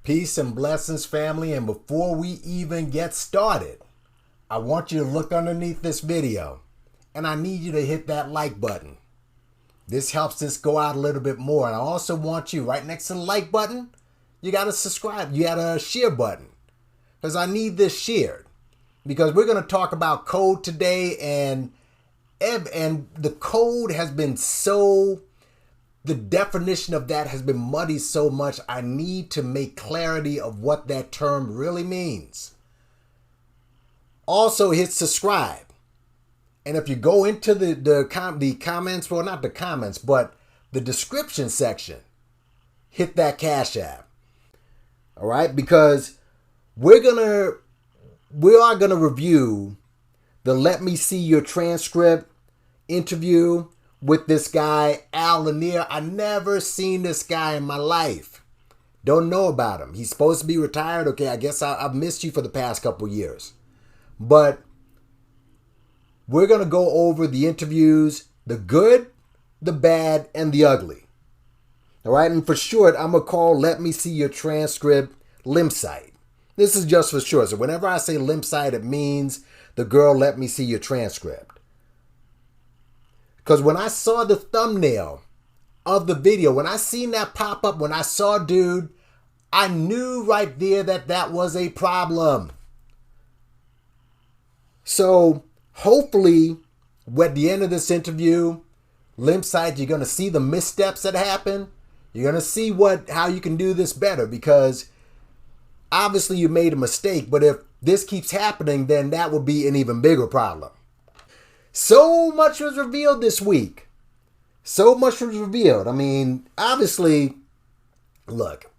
Peace and blessings, family. And before we even get started, I want you to look underneath this video and I need you to hit that like button. This helps this go out a little bit more. And I also want you, right next to the like button, you got to subscribe. You got a share button because I need this shared, because we're going to talk about code today, and the code has been the definition of that has been muddied so much. I need to make clarity of what that term really means. Also hit subscribe. And if you go into the comments, well, not the comments, but the description section, hit that Cash App. All right? Because we are gonna review the Let Me See Your Transcript interview with this guy, Lanier. I never seen this guy in my life. Don't know about him. He's supposed to be retired. Okay, I guess I've missed you for the past couple years. But we're going to go over the interviews, the good, the bad, and the ugly. All right, and for short, I'm going to call Let Me See Your Transcript Limsite. This is just for short. So whenever I say Limsite, it means the girl let me see your transcript. Because when I saw the thumbnail of the video, when I seen that pop up, when I saw dude, I knew right there that that was a problem. So hopefully, at the end of this interview, Limside, you're going to see the missteps that happen. You're going to see how you can do this better, because obviously you made a mistake, but if this keeps happening, then that would be an even bigger problem. So much was revealed this week. So much was revealed. I mean, obviously, look,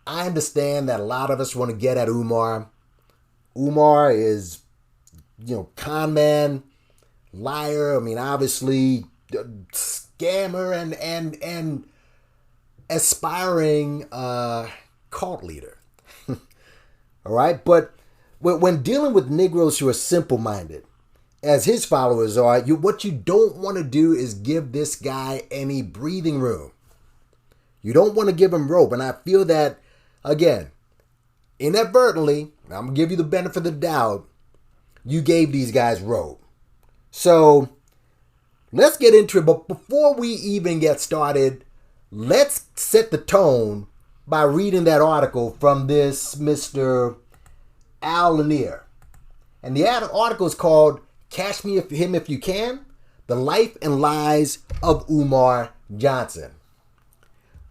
I understand that a lot of us want to get at Umar. Umar is, con man, liar. I mean, obviously, scammer and aspiring cult leader. All right? But when dealing with Negroes who are simple-minded, as his followers are, what you don't want to do is give this guy any breathing room. You don't want to give him rope. And I feel that, again, inadvertently, I'm going to give you the benefit of the doubt, you gave these guys rope. So let's get into it. But before we even get started, let's set the tone by reading that article from this Mr. Lanier. And the article is called Catch Him If You Can, The Life and Lies of Umar Johnson.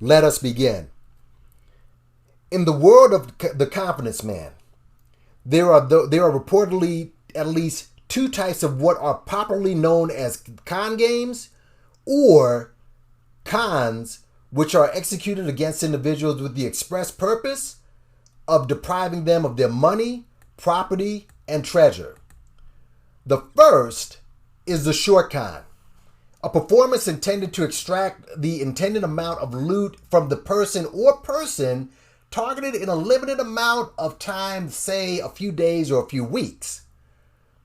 Let us begin. In the world of the confidence man, there are reportedly at least two types of what are popularly known as con games, or cons, which are executed against individuals with the express purpose of depriving them of their money, property, and treasure. The first is the short con, a performance intended to extract the intended amount of loot from the person or person targeted in a limited amount of time, say a few days or a few weeks.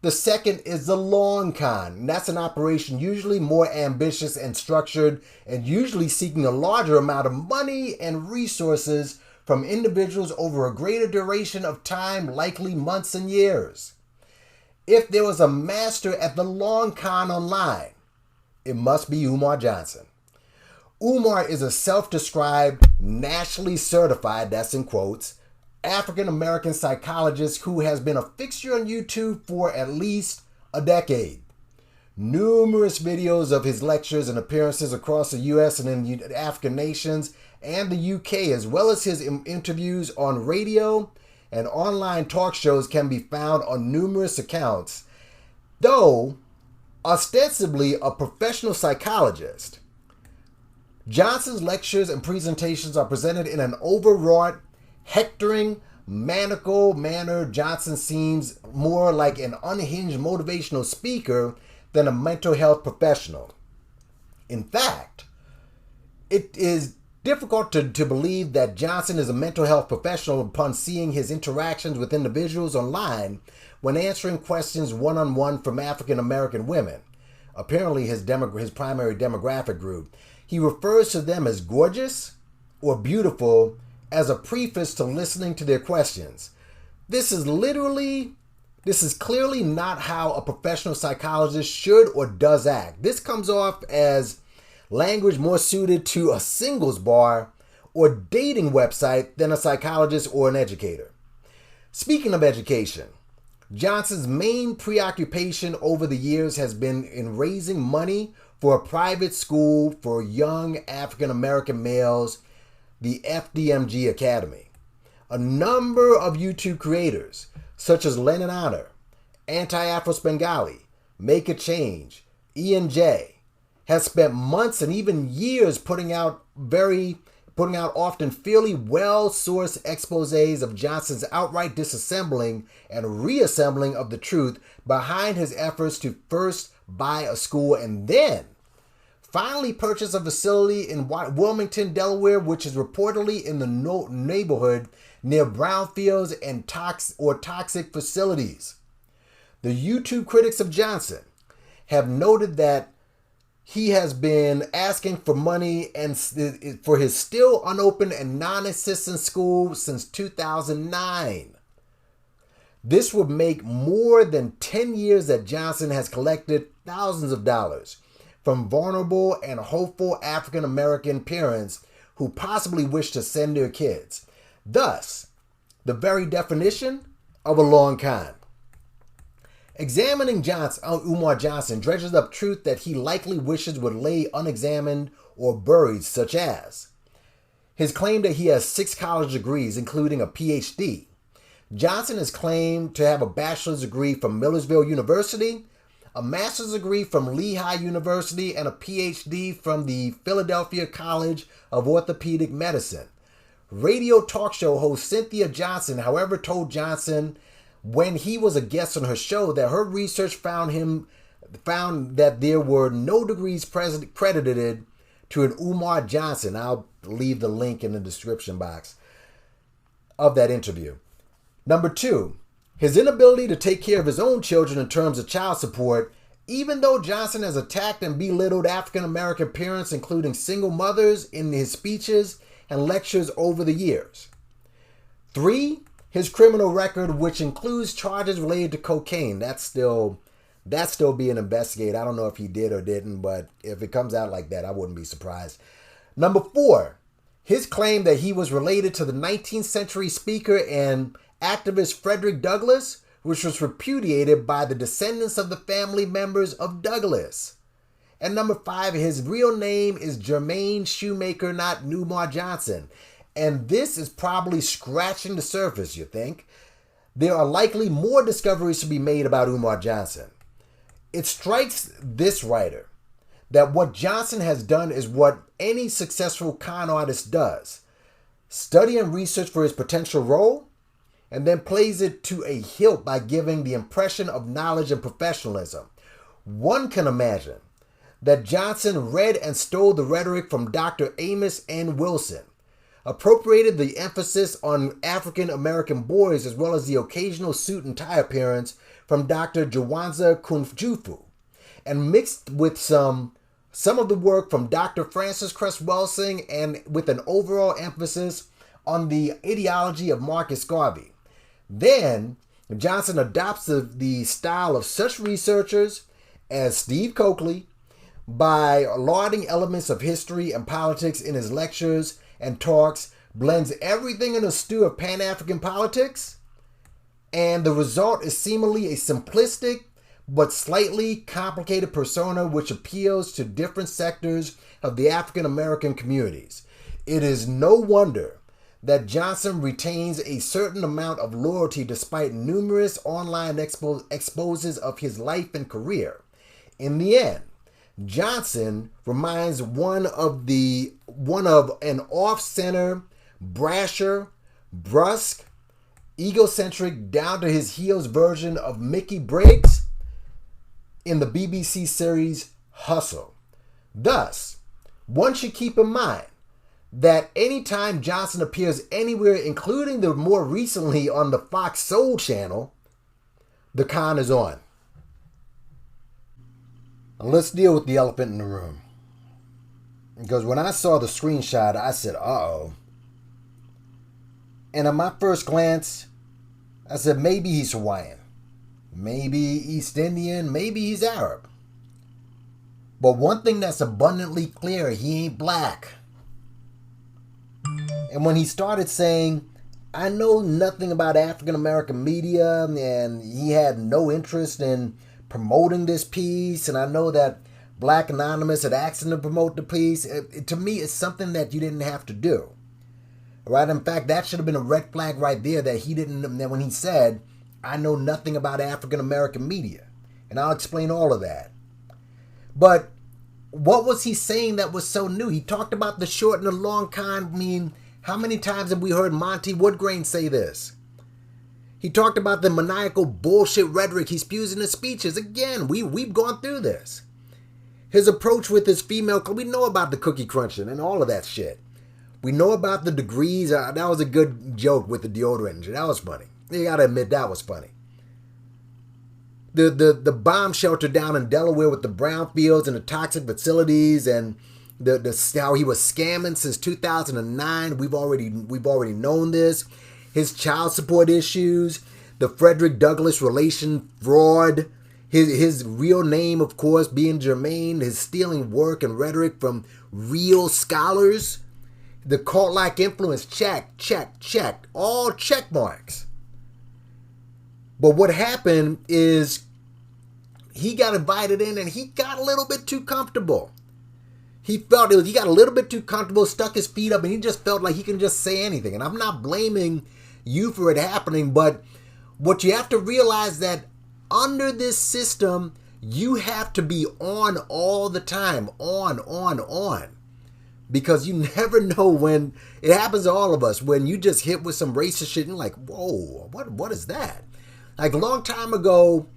The second is the long con, and that's an operation usually more ambitious and structured, and usually seeking a larger amount of money and resources from individuals over a greater duration of time, likely months and years. If there was a master at the long con online, it must be Umar Johnson. Umar is a self-described, nationally certified, that's in quotes, African-American psychologist who has been a fixture on YouTube for at least a decade. Numerous videos of his lectures and appearances across the U.S. and in the African nations and the U.K., as well as his interviews on radio and online talk shows, can be found on numerous accounts. Though ostensibly a professional psychologist, Johnson's lectures and presentations are presented in an overwrought, hectoring, maniacal manner. Johnson seems more like an unhinged motivational speaker than a mental health professional. In fact, it is difficult to believe that Johnson is a mental health professional upon seeing his interactions with individuals online when answering questions one-on-one from African American women, apparently his primary demographic group. He refers to them as gorgeous or beautiful as a preface to listening to their questions. This is clearly not how a professional psychologist should or does act. This comes off as language more suited to a singles bar or dating website than a psychologist or an educator. Speaking of education, Johnson's main preoccupation over the years has been in raising money for a private school for young African American males, the FDMG Academy. A number of YouTube creators, such as Lanier, Anti-Afro-Spengali, Make a Change, E&J, has spent months and even years putting out often fairly well-sourced exposés of Johnson's outright disassembling and reassembling of the truth behind his efforts to first buy a school and then finally purchase a facility in Wilmington, Delaware, which is reportedly in the neighborhood near brownfields and toxic facilities. The YouTube critics of Johnson have noted that he has been asking for money and for his still unopened and non-existent school since 2009. This would make more than 10 years that Johnson has collected thousands of dollars from vulnerable and hopeful African American parents who possibly wish to send their kids. Thus, the very definition of a long con. Examining Umar Johnson dredges up truth that he likely wishes would lay unexamined or buried, such as his claim that he has 6 college degrees, including a PhD. Johnson has claimed to have a bachelor's degree from Millersville University, a master's degree from Lehigh University, and a PhD from the Philadelphia College of Orthopedic Medicine. Radio talk show host Cynthia Johnson, however, told Johnson when he was a guest on her show that her research found that there were no degrees credited to an Umar Johnson. I'll leave the link in the description box of that interview. Number 2, his inability to take care of his own children in terms of child support, even though Johnson has attacked and belittled African American parents, including single mothers, in his speeches and lectures over the years. 3, his criminal record, which includes charges related to cocaine. That's still being investigated. I don't know if he did or didn't, but if it comes out like that, I wouldn't be surprised. Number 4, his claim that he was related to the 19th century speaker and activist Frederick Douglass, which was repudiated by the descendants of the family members of Douglass. And number 5, his real name is Jermaine Shoemaker, not Umar Johnson. And this is probably scratching the surface, you think? There are likely more discoveries to be made about Umar Johnson. It strikes this writer that what Johnson has done is what any successful con artist does. Study and research for his potential role, and then plays it to a hilt by giving the impression of knowledge and professionalism. One can imagine that Johnson read and stole the rhetoric from Dr. Amos N. Wilson, appropriated the emphasis on African American boys as well as the occasional suit and tie appearance from Dr. Jawanza Kunjufu, and mixed with some of the work from Dr. Francis Cress Welsing and with an overall emphasis on the ideology of Marcus Garvey. Then, Johnson adopts the style of such researchers as Steve Coakley by lauding elements of history and politics in his lectures and talks, blends everything in a stew of Pan-African politics, and the result is seemingly a simplistic but slightly complicated persona which appeals to different sectors of the African American communities. It is no wonder that Johnson retains a certain amount of loyalty despite numerous online exposes of his life and career. In the end, Johnson reminds one of an off-center, brasher, brusque, egocentric, down-to-his-heels version of Mickey Briggs in the BBC series Hustle. Thus, one should keep in mind that anytime Johnson appears anywhere, including the more recently on the Fox Soul channel, the con is on. Let's deal with the elephant in the room. Because when I saw the screenshot, I said, uh-oh. And on my first glance, I said, maybe he's Hawaiian. Maybe East Indian. Maybe he's Arab. But one thing that's abundantly clear, he ain't black. And when he started saying, I know nothing about African American media, and he had no interest in promoting this piece, and I know that Black Anonymous had asked him to promote the piece, to me, it's something that you didn't have to do. Right? In fact, that should have been a red flag right there that he didn't, that when he said, I know nothing about African American media. And I'll explain all of that. But what was he saying that was so new? He talked about the short and the long kind. I mean, how many times have we heard Monty Woodgrain say this? He talked about the maniacal bullshit rhetoric he spews in his speeches. Again, we've gone through this. His approach with his female, we know about the cookie crunching and all of that shit. We know about the degrees. That was a good joke with the deodorant. That was funny. You gotta admit that was funny. The bomb shelter down in Delaware with the brownfields and the toxic facilities and the how he was scamming since 2009. We've already known this. His child support issues, the Frederick Douglass relation fraud, his real name, of course, being Jermaine, his stealing work and rhetoric from real scholars, the cult-like influence, check, all check marks. But what happened is he got invited in and he got a little bit too comfortable. He got a little bit too comfortable, stuck his feet up, and he just felt like he can just say anything. And I'm not blaming you for it happening, but what you have to realize that under this system, you have to be on all the time, on. Because you never know when, it happens to all of us, when you just hit with some racist shit and you're like, whoa, what is that? Like a long time ago,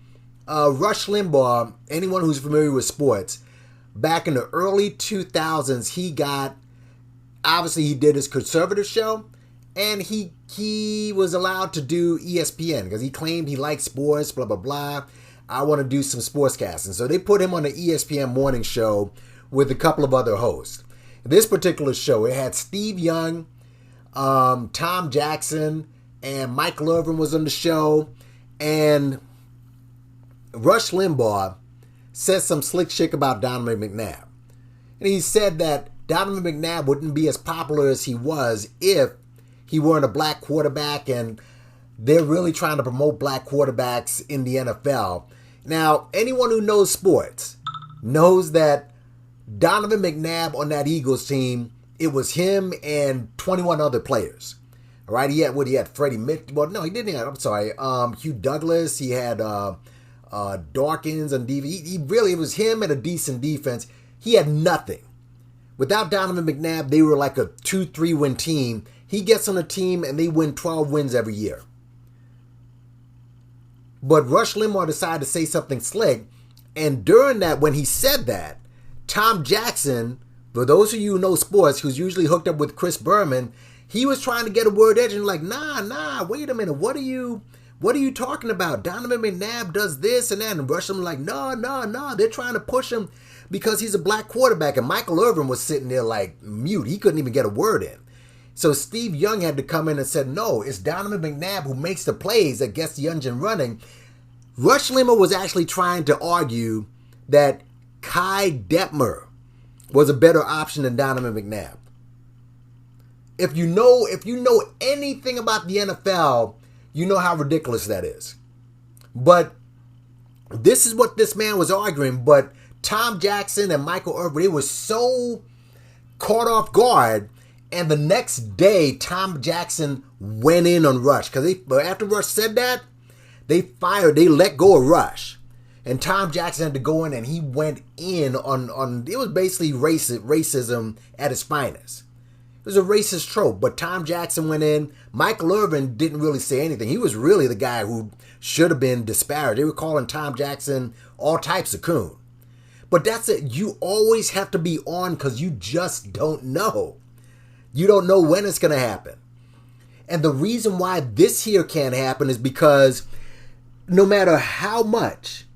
Rush Limbaugh, anyone who's familiar with sports, back in the early 2000s, obviously he did his conservative show, and he was allowed to do ESPN because he claimed he liked sports, blah, blah, blah. I want to do some sportscasting. So they put him on the ESPN morning show with a couple of other hosts. This particular show, it had Steve Young, Tom Jackson, and Michael Irvin was on the show. And Rush Limbaugh said some slick shit about Donovan McNabb. And he said that Donovan McNabb wouldn't be as popular as he was if he weren't a black quarterback, and they're really trying to promote black quarterbacks in the NFL. Now, anyone who knows sports knows that Donovan McNabb on that Eagles team, it was him and 21 other players. All right, he had Freddie Mitchell. Well, no, he didn't have, I'm sorry, Hugh Douglas. He had Dawkins on DV. It was him and a decent defense. He had nothing. Without Donovan McNabb, they were like a 2-3 win team. He gets on a team and they win 12 wins every year. But Rush Limbaugh decided to say something slick. And during that, when he said that, Tom Jackson, for those of you who know sports, who's usually hooked up with Chris Berman, he was trying to get a word edge and like, nah, wait a minute, what are you talking about? Donovan McNabb does this and that, and Rush him like, no, they're trying to push him because he's a black quarterback. And Michael Irvin was sitting there like mute. He couldn't even get a word in. So Steve Young had to come in and said, no, it's Donovan McNabb who makes the plays that gets the engine running. Rush Limbaugh was actually trying to argue that Kai Detmer was a better option than Donovan McNabb. If you know anything about the NFL, you know how ridiculous that is. But this is what this man was arguing. But Tom Jackson and Michael Irvin, they were so caught off guard. And the next day, Tom Jackson went in on Rush. Because after Rush said that, they let go of Rush. And Tom Jackson had to go in and he went in on it was basically racism at its finest. It was a racist trope, but Tom Jackson went in. Michael Irvin didn't really say anything. He was really the guy who should have been disparaged. They were calling Tom Jackson all types of coon. But that's it. You always have to be on because you just don't know. You don't know when it's going to happen. And the reason why this here can't happen is because no matter how much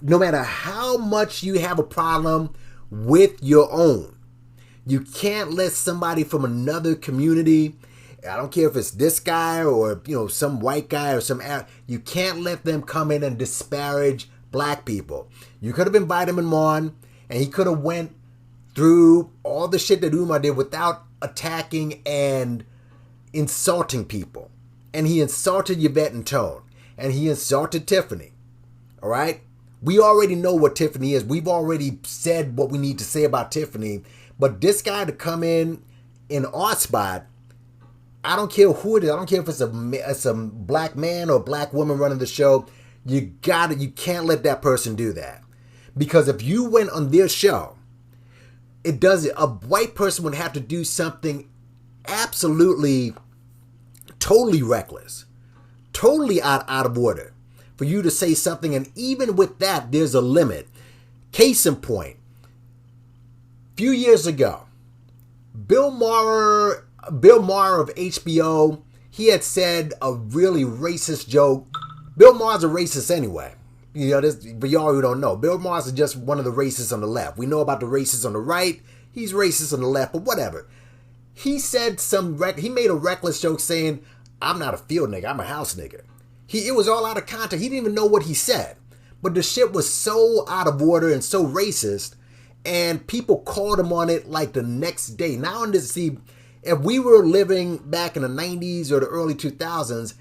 you have a problem with your own, you can't let somebody from another community, I don't care if it's this guy or, some white guy or some Arab. You can't let them come in and disparage black people. You could have invited him on, and he could have went through all the shit that Umar did without attacking and insulting people. And he insulted Yvette and Tone. And he insulted Tiffany. All right? We already know what Tiffany is. We've already said what we need to say about Tiffany. But this guy to come in our spot, I don't care who it is. I don't care if it's a black man or black woman running the show. You can't let that person do that. Because if you went on their show, a white person would have to do something absolutely, totally reckless, totally out of order for you to say something. And even with that, there's a limit. Case in point, a few years ago, Bill Maher of HBO, he had said a really racist joke. Bill Maher's a racist anyway. This, for y'all who don't know, Bill Maher is just one of the racists on the left. We know about the racists on the right. He's racist on the left, but whatever. He said he made a reckless joke saying, I'm not a field nigga, I'm a house nigga. It was all out of context. He didn't even know what he said. But the shit was so out of order and so racist, and people called him on it like the next day. Now, if we were living back in the 90s or the early 2000s,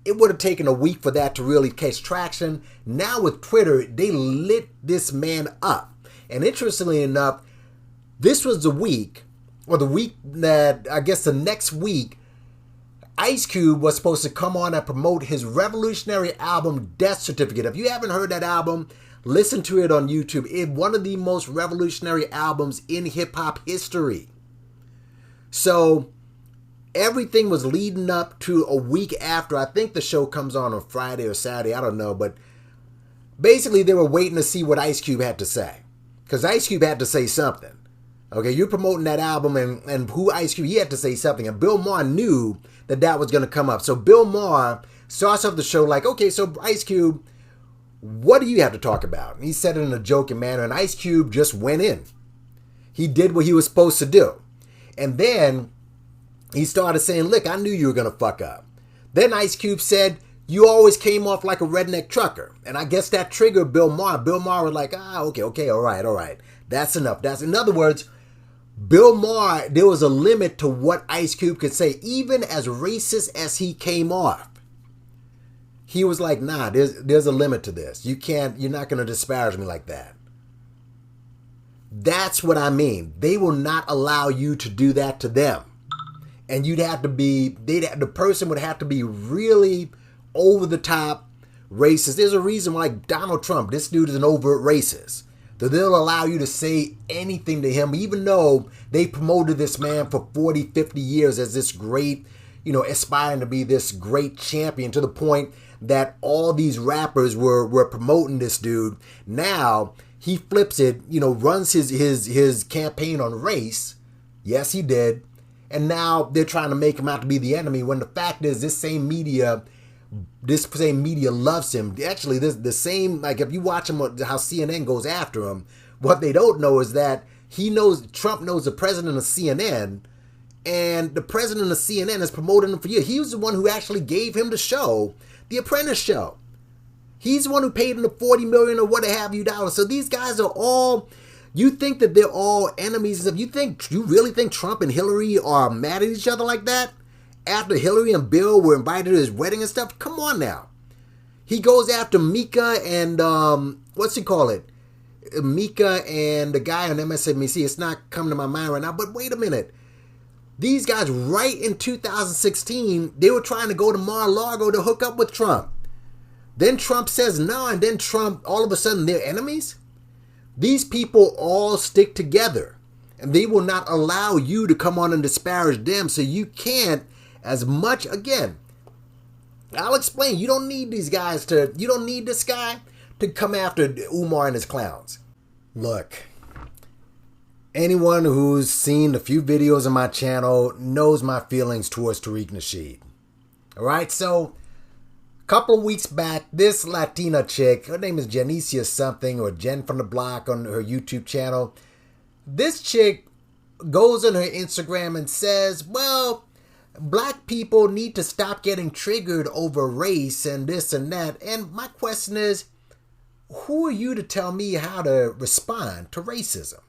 it would have taken a week for that to really catch traction. Now with Twitter, they lit this man up. And interestingly enough, this was the week that, I guess the next week, Ice Cube was supposed to come on and promote his revolutionary album, Death Certificate. If you haven't heard that album, listen to it on YouTube. It's one of the most revolutionary albums in hip-hop history. So everything was leading up to a week after. I think the show comes on Friday or Saturday. I don't know. But basically, they were waiting to see what Ice Cube had to say. Because Ice Cube had to say something. Okay, you're promoting that album and who Ice Cube, he had to say something. And Bill Maher knew that was going to come up. So Bill Maher starts off the show like, okay, so Ice Cube, what do you have to talk about? And he said it in a joking manner. And Ice Cube just went in. He did what he was supposed to do. And then he started saying, look, I knew you were going to fuck up. Then Ice Cube said, you always came off like a redneck trucker. And I guess that triggered Bill Maher. Bill Maher was like, okay, all right. That's enough. In other words, Bill Maher, there was a limit to what Ice Cube could say. Even as racist as he came off, he was like, nah, there's a limit to this. You're not going to disparage me like that. That's what I mean. They will not allow you to do that to them. And the person would have to be really over the top racist. There's a reason why, like Donald Trump, this dude is an overt racist. So they'll allow you to say anything to him, even though they promoted this man for 40, 50 years as this great, aspiring to be this great champion, to the point that all these rappers were promoting this dude. Now he flips it, runs his campaign on race. Yes, he did. And now they're trying to make him out to be the enemy, when the fact is this same media loves him. Actually, the same, like if you watch him, how CNN goes after him, what they don't know is that Trump knows the president of CNN, and the president of CNN has promoted him for years. He was the one who actually gave him the show, The Apprentice show. He's the one who paid him the $40 million or what have you dollars. So these guys are all, you think that they're all enemies and stuff. You really think Trump and Hillary are mad at each other like that? After Hillary and Bill were invited to his wedding and stuff? Come on now. He goes after Mika and, Mika and the guy on MSNBC. It's not coming to my mind right now, but wait a minute. These guys, right in 2016, they were trying to go to Mar-a-Lago to hook up with Trump. Then Trump says no, and then Trump, all of a sudden, they're enemies? These people all stick together, and they will not allow you to come on and disparage them, so you can't. As much, again, I'll explain. You don't need this guy to come after Umar and his clowns. Look, anyone who's seen a few videos on my channel knows my feelings towards Tariq Nasheed. All right, so a couple of weeks back, this Latina chick, her name is Janicia something, or Jen from the Block on her YouTube channel. This chick goes on her Instagram and says, well, black people need to stop getting triggered over race and this and that. And my question is, who are you to tell me how to respond to racism?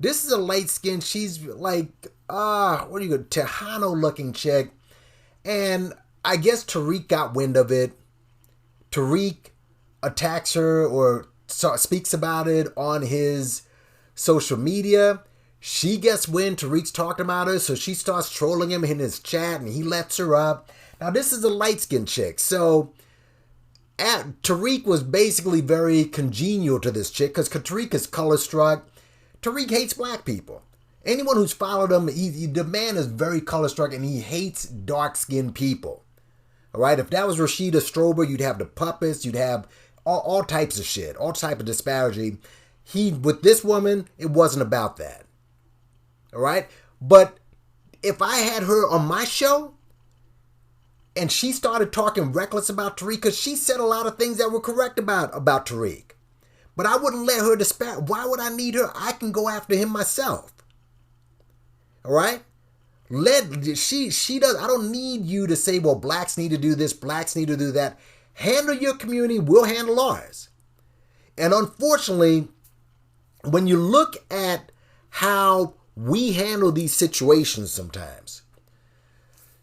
This is a light-skinned, she's like, Tejano-looking chick. And I guess Tariq got wind of it. Tariq attacks her or speaks about it on his social media. She gets wind Tariq's talking about her, so she starts trolling him in his chat, and he lets her up. Now, this is a light-skinned chick, so Tariq was basically very congenial to this chick, because Tariq is color-struck. Tariq hates black people. Anyone who's followed him, the man is very color-struck, and he hates dark-skinned people. All right? If that was Rashida Strober, you'd have the puppets, you'd have all types of shit, all type of disparity. With this woman, it wasn't about that. All right? But if I had her on my show and she started talking reckless about Tariq, because she said a lot of things that were correct about Tariq, but I wouldn't let her disparage. Why would I need her? I can go after him myself. All right? She does. I don't need you to say, well, blacks need to do this, blacks need to do that. Handle your community, we'll handle ours. And unfortunately, when you look at how we handle these situations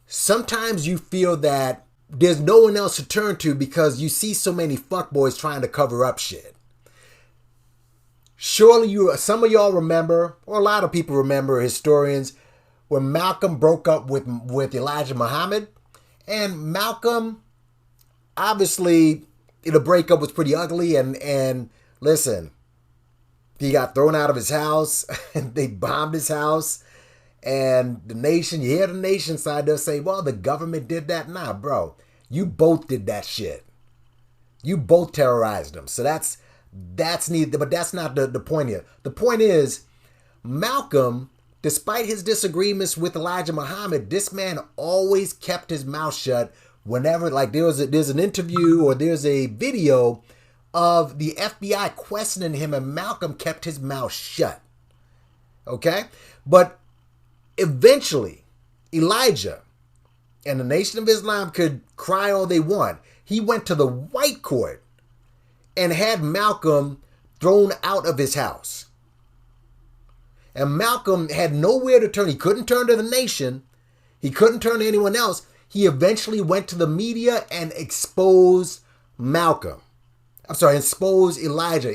sometimes you feel that there's no one else to turn to because you see so many fuckboys trying to cover up shit. Surely some of y'all remember, or a lot of people remember, historians, when Malcolm broke up with Elijah Muhammad. And Malcolm, obviously, the breakup was pretty ugly. And listen, he got thrown out of his house. And they bombed his house. And the nation, you hear the nation side, they'll say, well, the government did that. Nah, bro, you both did that shit. You both terrorized them. So that's neither, but that's not the point here. The point is, Malcolm, despite his disagreements with Elijah Muhammad, this man always kept his mouth shut whenever, like there's an interview or there's a video of the FBI questioning him and Malcolm kept his mouth shut. Okay? But eventually, Elijah and the Nation of Islam could cry all they want. He went to the white court and had Malcolm thrown out of his house. And Malcolm had nowhere to turn. He couldn't turn to the nation. He couldn't turn to anyone else. He eventually went to the media and exposed Elijah.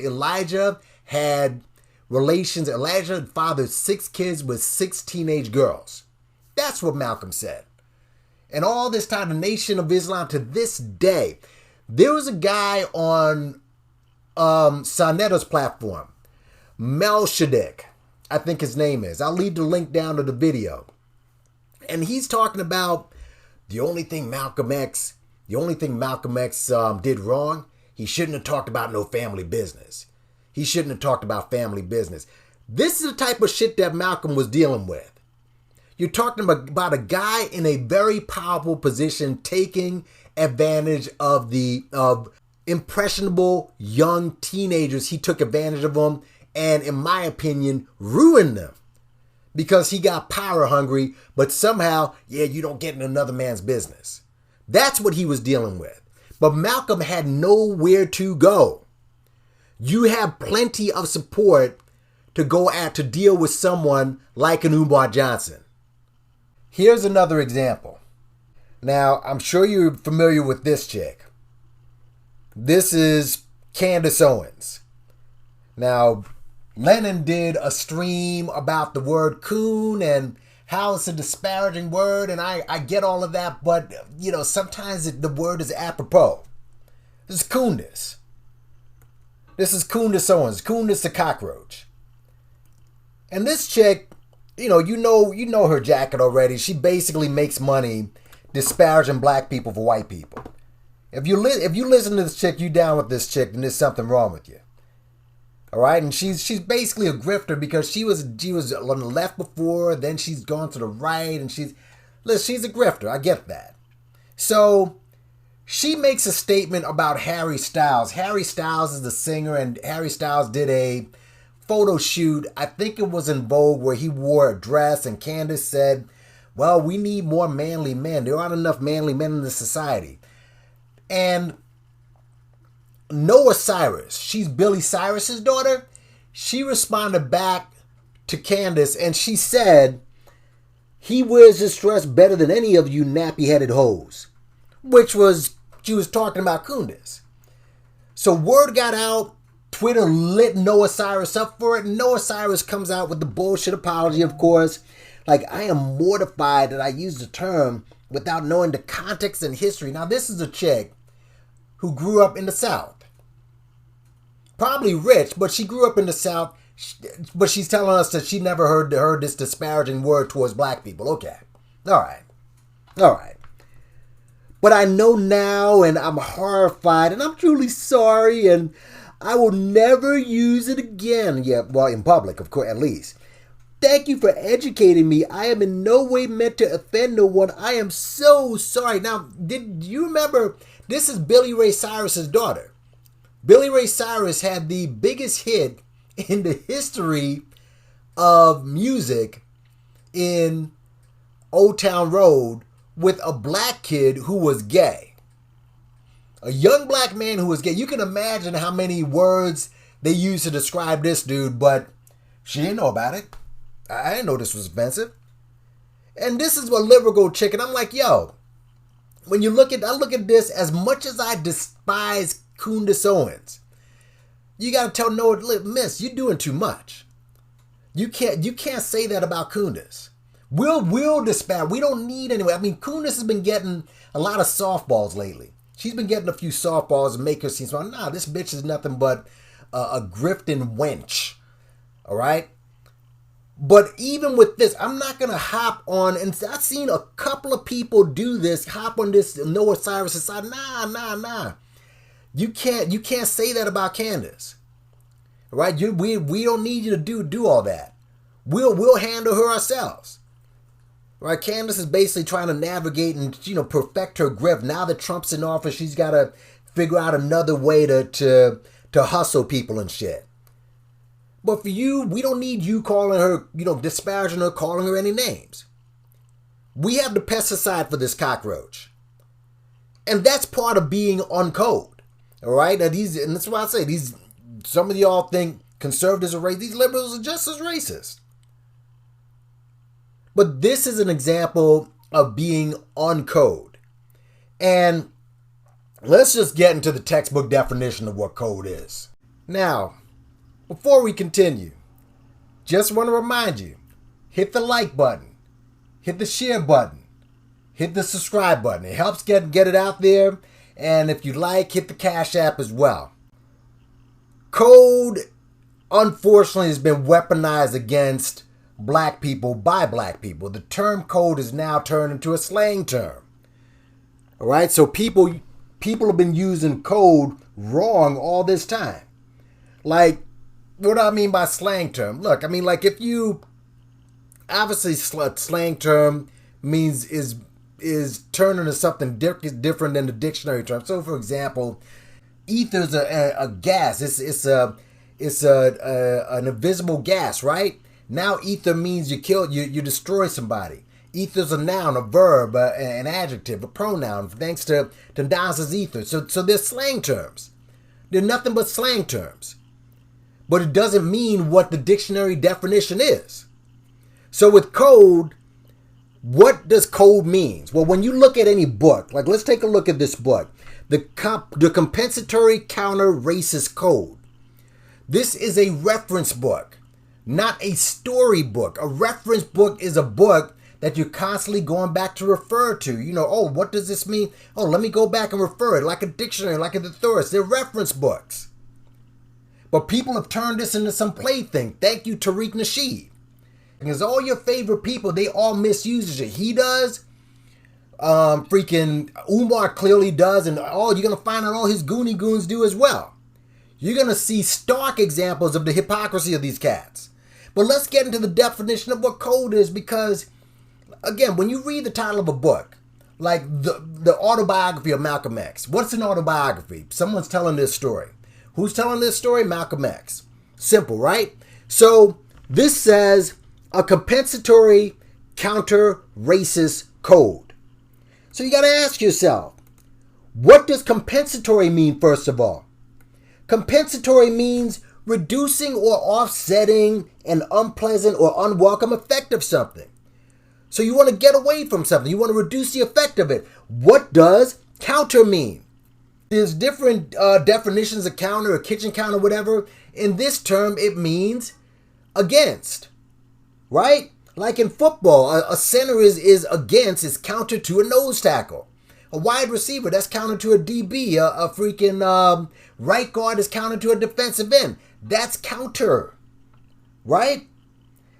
Elijah had relations. Elijah fathered 6 kids with 6 teenage girls. That's what Malcolm said. And all this time, the Nation of Islam, to this day, there was a guy on Soneta's platform, Melchisedeck, I think his name is. I'll leave the link down to the video. And he's talking about the only thing Malcolm X did wrong, he shouldn't have talked about no family business. He shouldn't have talked about family business. This is the type of shit that Malcolm was dealing with. You're talking about a guy in a very powerful position taking advantage of impressionable young teenagers. He took advantage of them and, in my opinion, ruined them because he got power hungry, but somehow, you don't get in another man's business. That's what he was dealing with. But Malcolm had nowhere to go. You have plenty of support to go at to deal with someone like an Umar Johnson. Here's another example. Now, I'm sure you're familiar with this chick. This is Candace Owens. Now, Lennon did a stream about the word coon and how it's a disparaging word, and I get all of that, but, sometimes the word is apropos. This is coonness. This is Candace Owens. Coonness the cockroach. And this chick, you know her jacket already. She basically makes money disparaging black people for white people. If you listen to this chick, you down with this chick, then there's something wrong with you. All right, and she's basically a grifter because she was on the left before, then she's gone to the right, and she's a grifter. I get that. So she makes a statement about Harry Styles. Harry Styles is the singer, and Harry Styles did a photo shoot. I think it was in Vogue where he wore a dress, and Candace said, well, we need more manly men. There aren't enough manly men in this society. And Noah Cyrus, she's Billy Cyrus's daughter, she responded back to Candace and she said, he wears his dress better than any of you nappy-headed hoes. She was talking about Candace. So word got out, Twitter lit Noah Cyrus up for it, and Noah Cyrus comes out with the bullshit apology, of course. Like, I am mortified that I used the term without knowing the context and history. Now, this is a chick who grew up in the South. Probably rich, but she grew up in the South. But she's telling us that she never heard this disparaging word towards black people. Okay. All right. But I know now, and I'm horrified, and I'm truly sorry, and I will never use it again. Yeah, well, in public, of course, at least. Thank you for educating me. I am in no way meant to offend no one. I am so sorry. Now, did you remember, this is Billy Ray Cyrus's daughter. Billy Ray Cyrus had the biggest hit in the history of music in Old Town Road with a black kid who was gay. A young black man who was gay. You can imagine how many words they used to describe this dude, but she didn't know about it. I didn't know this was offensive. And this is a liberal chick, and I'm like, yo, when I look at this, as much as I despise Candace Owens, you gotta tell Noah, miss, you're doing too much. You can't say that about Candace. We'll disparage. We don't need anyway. I mean, Candace has been getting a lot of softballs lately. She's been getting a few softballs and make her seem smart. Nah, this bitch is nothing but a grifting wench. All right? But even with this, I'm not going to hop on, and I've seen a couple of people do this, hop on this Noah Cyrus side. Nah. You can't say that about Candace. All right? We don't need you to do all that. We'll handle her ourselves. Right, Candace is basically trying to navigate and, perfect her grip. Now that Trump's in office, she's got to figure out another way to hustle people and shit. But for you, we don't need you calling her, disparaging her, calling her any names. We have the pesticide for this cockroach. And that's part of being on code. All right? And that's why I say some of y'all think conservatives are racist. These liberals are just as racist. But this is an example of being on code. And let's just get into the textbook definition of what code is. Now, before we continue, just want to remind you, hit the like button, hit the share button, hit the subscribe button. It helps get it out there. And if you like, hit the Cash App as well. Code, unfortunately, has been weaponized against black people by black people. The term code is now turned into a slang term. All right, so people have been using code wrong all this time. Like, what do I mean by slang term? Look, I mean, like, if you obviously slang term means is turned into something different than the dictionary term. So, for example, ether's a gas. It's an invisible gas, right? Now ether means you destroy somebody. Ether's a noun, a verb, an adjective, a pronoun, thanks to Dance's ether. So they're slang terms. They're nothing but slang terms. But it doesn't mean what the dictionary definition is. So with code, what does code mean? Well, when you look at any book, like let's take a look at this book, the Compensatory Counter-Racist Code. This is a reference book, not a storybook. A reference book is a book that you're constantly going back to refer to. What does this mean? Oh, let me go back and refer it, like a dictionary, like a thesaurus. They're reference books. But people have turned this into some plaything. Thank you, Tariq Nasheed. Because all your favorite people, they all misuse it. He does. Freaking Umar clearly does. And you're going to find out all his Goonie Goons do as well. You're going to see stark examples of the hypocrisy of these cats. But let's get into the definition of what code is, because, again, when you read the title of a book, like the autobiography of Malcolm X, what's an autobiography? Someone's telling this story. Who's telling this story? Malcolm X. Simple, right? So this says a compensatory counter-racist code. So you got to ask yourself, what does compensatory mean, first of all? Compensatory means reducing or offsetting an unpleasant or unwelcome effect of something. So you want to get away from something. You want to reduce the effect of it. What does counter mean? There's different definitions of counter, or kitchen counter, whatever. In this term, it means against, right? Like in football, a center is against, is counter to a nose tackle. A wide receiver, that's counter to a DB. A freaking right guard is counter to a defensive end. That's counter, right?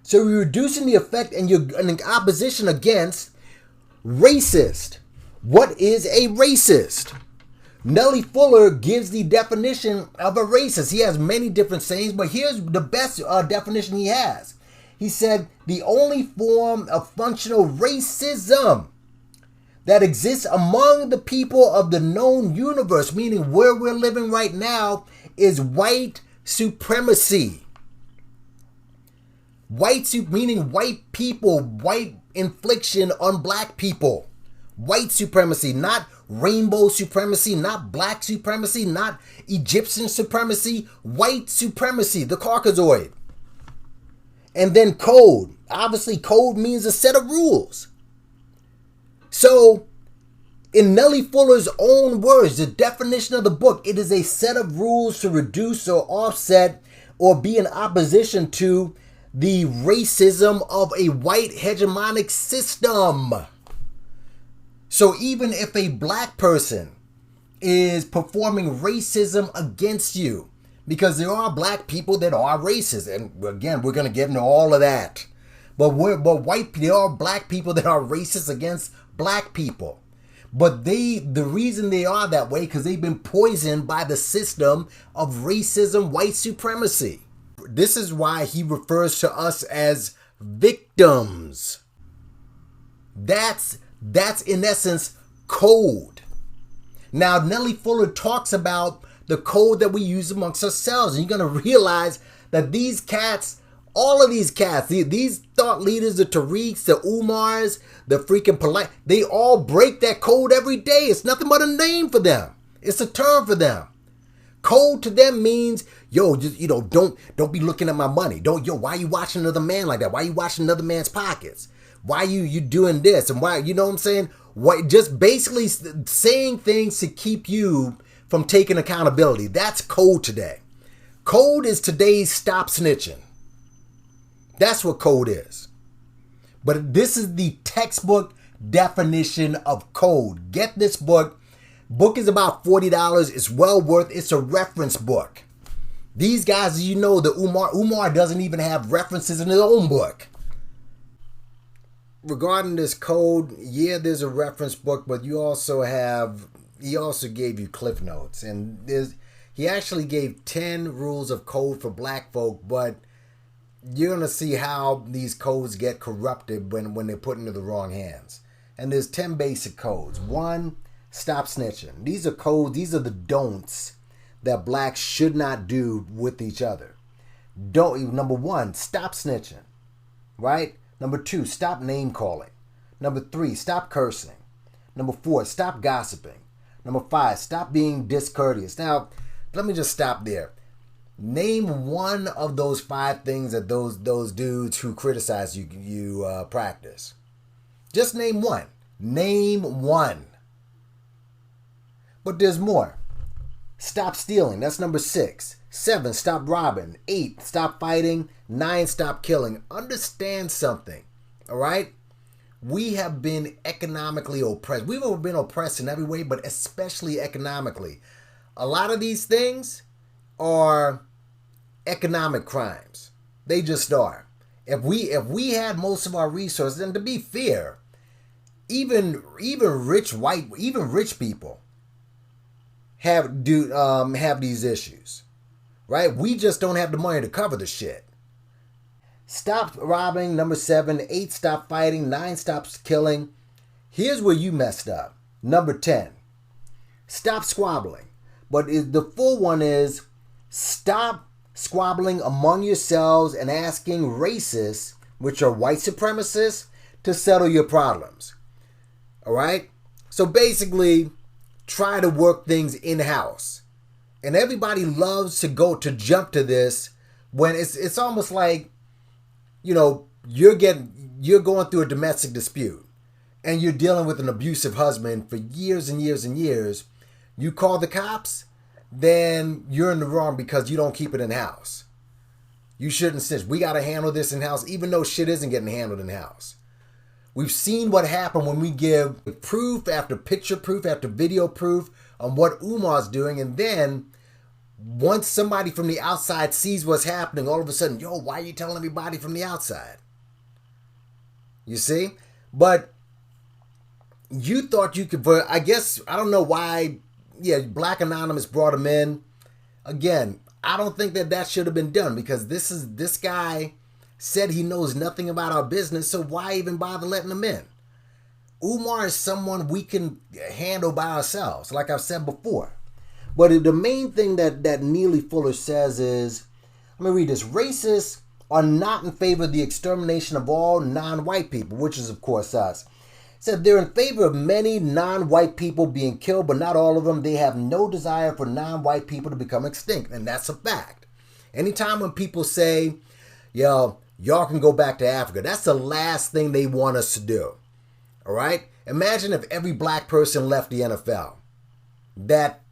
So you're reducing the effect and you're in opposition against racist. What is a racist? Neely Fuller gives the definition of a racist. He has many different sayings, but here's the best definition he has. He said, the only form of functional racism that exists among the people of the known universe, meaning where we're living right now, is white supremacy. Meaning white people, white infliction on black people. White supremacy, not rainbow supremacy, not black supremacy, not Egyptian supremacy, white supremacy, the Caucasoid. And then code. Obviously, code means a set of rules. So, in Neely Fuller's own words, the definition of the book, it is a set of rules to reduce or offset or be in opposition to the racism of a white hegemonic system. So even if a black person is performing racism against you, because there are black people that are racist, and again, we're going to get into all of that. But there are black people that are racist against black people. But the reason they are that way, because they've been poisoned by the system of racism, white supremacy. This is why he refers to us as victims. That's in essence code. Now, Neely Fuller talks about the code that we use amongst ourselves. And you're going to realize that these cats, all of these cats, these thought leaders, the Tariqs, the Umars, the freaking polite, they all break that code every day. It's nothing but a name for them. It's a term for them. Code to them means, just, don't be looking at my money. Why are you watching another man like that? Why are you watching another man's pockets? Why you doing this? And why, you know what I'm saying? Just basically saying things to keep you from taking accountability. That's code today. Code is today's stop snitching. That's what code is. But this is the textbook definition of code. Get this book. Book is about $40. It's well worth. It's a reference book. These guys, the Umar doesn't even have references in his own book. Regarding this code, yeah, there's a reference book, but he also gave you Cliff Notes. And he actually gave 10 rules of code for black folk, but you're going to see how these codes get corrupted when they're put into the wrong hands. And there's 10 basic codes. 1, stop snitching. These are codes, these are the don'ts that blacks should not do with each other. Number 1, stop snitching, right? Number 2, stop name calling. Number 3, stop cursing. Number 4, stop gossiping. Number 5, stop being discourteous. Now, let me just stop there. Name one of those 5 things that those dudes who criticize you practice. Just name one. Name one. But there's more. Stop stealing. That's number 6. 7, stop robbing. 8, stop fighting. 9, stop killing. Understand something, all right? We have been economically oppressed. We've been oppressed in every way, but especially economically. A lot of these things are economic crimes. They just are. If we had most of our resources, and to be fair, even rich people have these issues. Right? We just don't have the money to cover the shit. Stop robbing, number 7. 8, stop fighting. 9, stop killing. Here's where you messed up. Number 10, stop squabbling. But the full one is stop squabbling among yourselves and asking racists, which are white supremacists, to settle your problems. All right? So basically, try to work things in-house. And everybody loves to jump to this when it's almost like, you're going through a domestic dispute and you're dealing with an abusive husband for years and years and years. You call the cops, then you're in the wrong because you don't keep it in-house. You shouldn't say, we got to handle this in-house, even though shit isn't getting handled in-house. We've seen what happened when we give proof after picture proof after video proof on what Umar's doing, and then once somebody from the outside sees what's happening, all of a sudden, why are you telling everybody from the outside? You see? But you thought you could, but I guess, I don't know why, Black Anonymous brought him in. Again, I don't think that should have been done because this guy said he knows nothing about our business, so why even bother letting him in? Umar is someone we can handle by ourselves, like I've said before. But the main thing that Neely Fuller says is, let me read this. Racists are not in favor of the extermination of all non-white people, which is, of course, us. Said they're in favor of many non-white people being killed, but not all of them. They have no desire for non-white people to become extinct, and that's a fact. Anytime when people say, y'all can go back to Africa, that's the last thing they want us to do. All right? Imagine if every black person left the NFL. That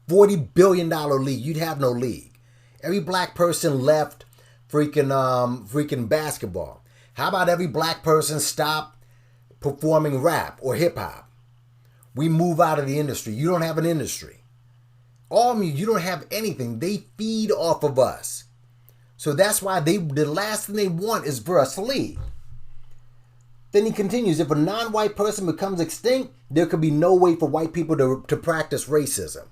$40 billion league, you'd have no league. Every black person left freaking basketball. How about every black person stop performing rap or hip hop? We move out of the industry. You don't have an industry. You don't have anything. They feed off of us. So that's why the last thing they want is for us to leave. Then he continues, if a non-white person becomes extinct, there could be no way for white people to practice racism.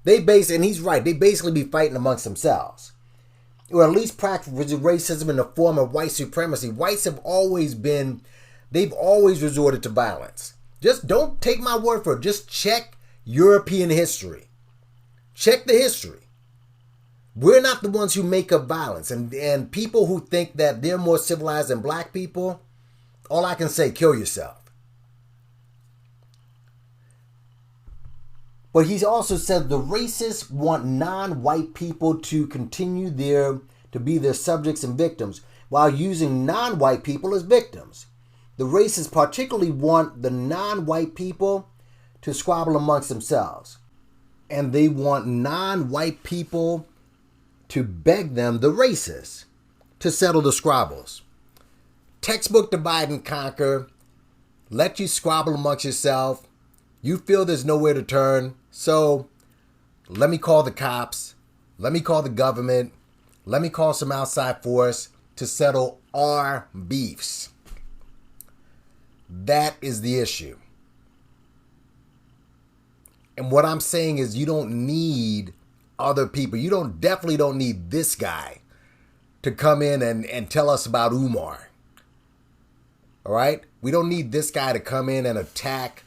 And he's right, they basically be fighting amongst themselves. Or at least practice racism in the form of white supremacy. Whites they've always resorted to violence. Just don't take my word for it. Just check European history. Check the history. We're not the ones who make up violence. And people who think that they're more civilized than black people, all I can say, kill yourself. But he's also said the racists want non-white people to continue to be their subjects and victims while using non-white people as victims. The racists particularly want the non-white people to squabble amongst themselves. And they want non-white people to beg them, the racists, to settle the squabbles. Textbook divide and conquer. Let you squabble amongst yourself. You feel there's nowhere to turn. So let me call the cops. Let me call the government. Let me call some outside force to settle our beefs. That is the issue. And what I'm saying is you don't need other people. You definitely don't need this guy to come in and tell us about Umar. All right? We don't need this guy to come in and attack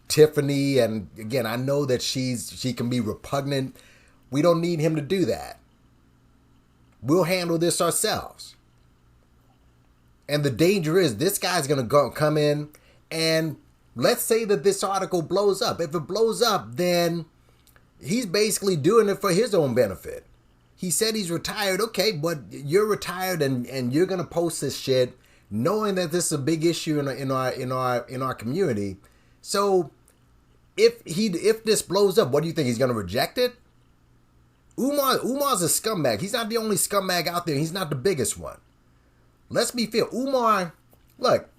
Tiffany. And again, I know that she can be repugnant. We don't need him to do that. We'll handle this ourselves. And the danger is this guy's going to come in and let's say that this article blows up. If it blows up, then he's basically doing it for his own benefit. He said he's retired. Okay, but you're retired and you're going to post this shit knowing that this is a big issue in our community. So if this blows up, what do you think? He's going to reject it? Umar's a scumbag. He's not the only scumbag out there. He's not the biggest one. Let's be fair. Umar, look,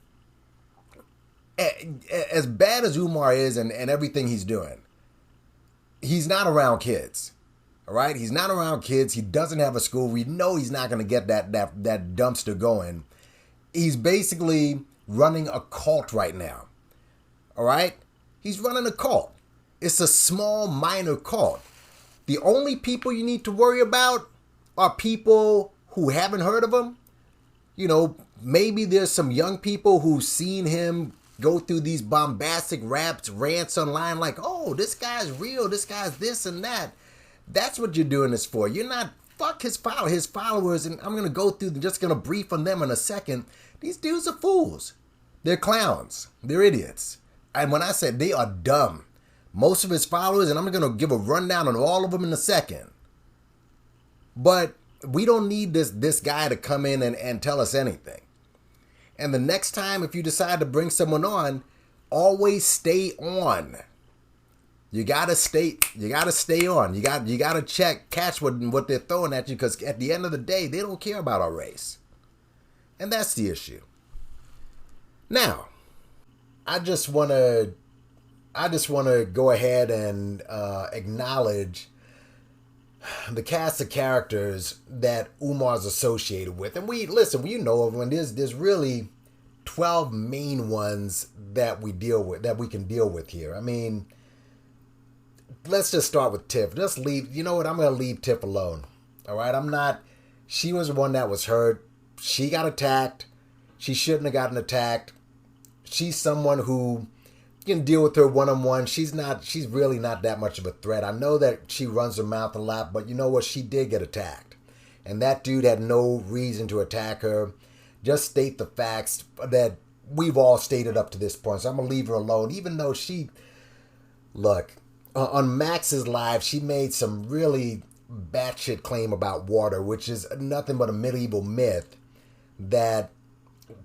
as bad as Umar is and everything he's doing, he's not around kids. All right? He's not around kids. He doesn't have a school. We know he's not going to get that dumpster going. He's basically running a cult right now. All right? He's running a cult. It's a small, minor cult. The only people you need to worry about are people who haven't heard of him. You know, maybe there's some young people who've seen him go through these bombastic rants online like, oh, this guy's real, this guy's this and that. That's what you're doing this for. You're not, fuck his followers, and I'm going to go through, just going to brief on them in a second. These dudes are fools. They're clowns. They're idiots. And when I said they are dumb, most of his followers, and I'm going to give a rundown on all of them in a second. But we don't need this guy to come in and tell us anything. And the next time, if you decide to bring someone on, always stay on. You gotta stay on. You gotta catch what they're throwing at you, because at the end of the day, they don't care about our race. And that's the issue. Now, I just wanna go ahead and acknowledge the cast of characters that Umar's associated with. And we know of when there's really 12 main ones that we can deal with here. I mean, let's just start with Tiff. Just leave, you know what, I'm going to leave Tiff alone. All right, she was the one that was hurt. She got attacked. She shouldn't have gotten attacked. She's someone who you can deal with her one-on-one. She's really not that much of a threat. I know that she runs her mouth a lot, but you know what? She did get attacked. And that dude had no reason to attack her. Just state the facts that we've all stated up to this point. So I'm going to leave her alone, even though look, on Max's live, she made some really batshit claim about water, which is nothing but a medieval myth that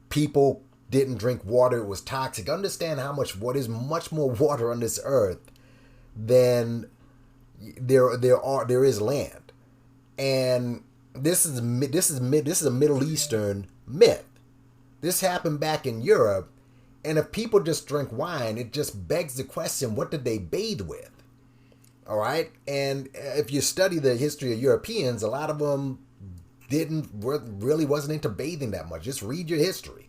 people didn't drink water, it was toxic. Understand how much water, there's much more water on this earth than there is land. And this is a Middle Eastern myth. This happened back in Europe, and if people just drink wine, it just begs the question, what did they bathe with? All right? And if you study the history of Europeans, a lot of them really wasn't into bathing that much. Just read your history.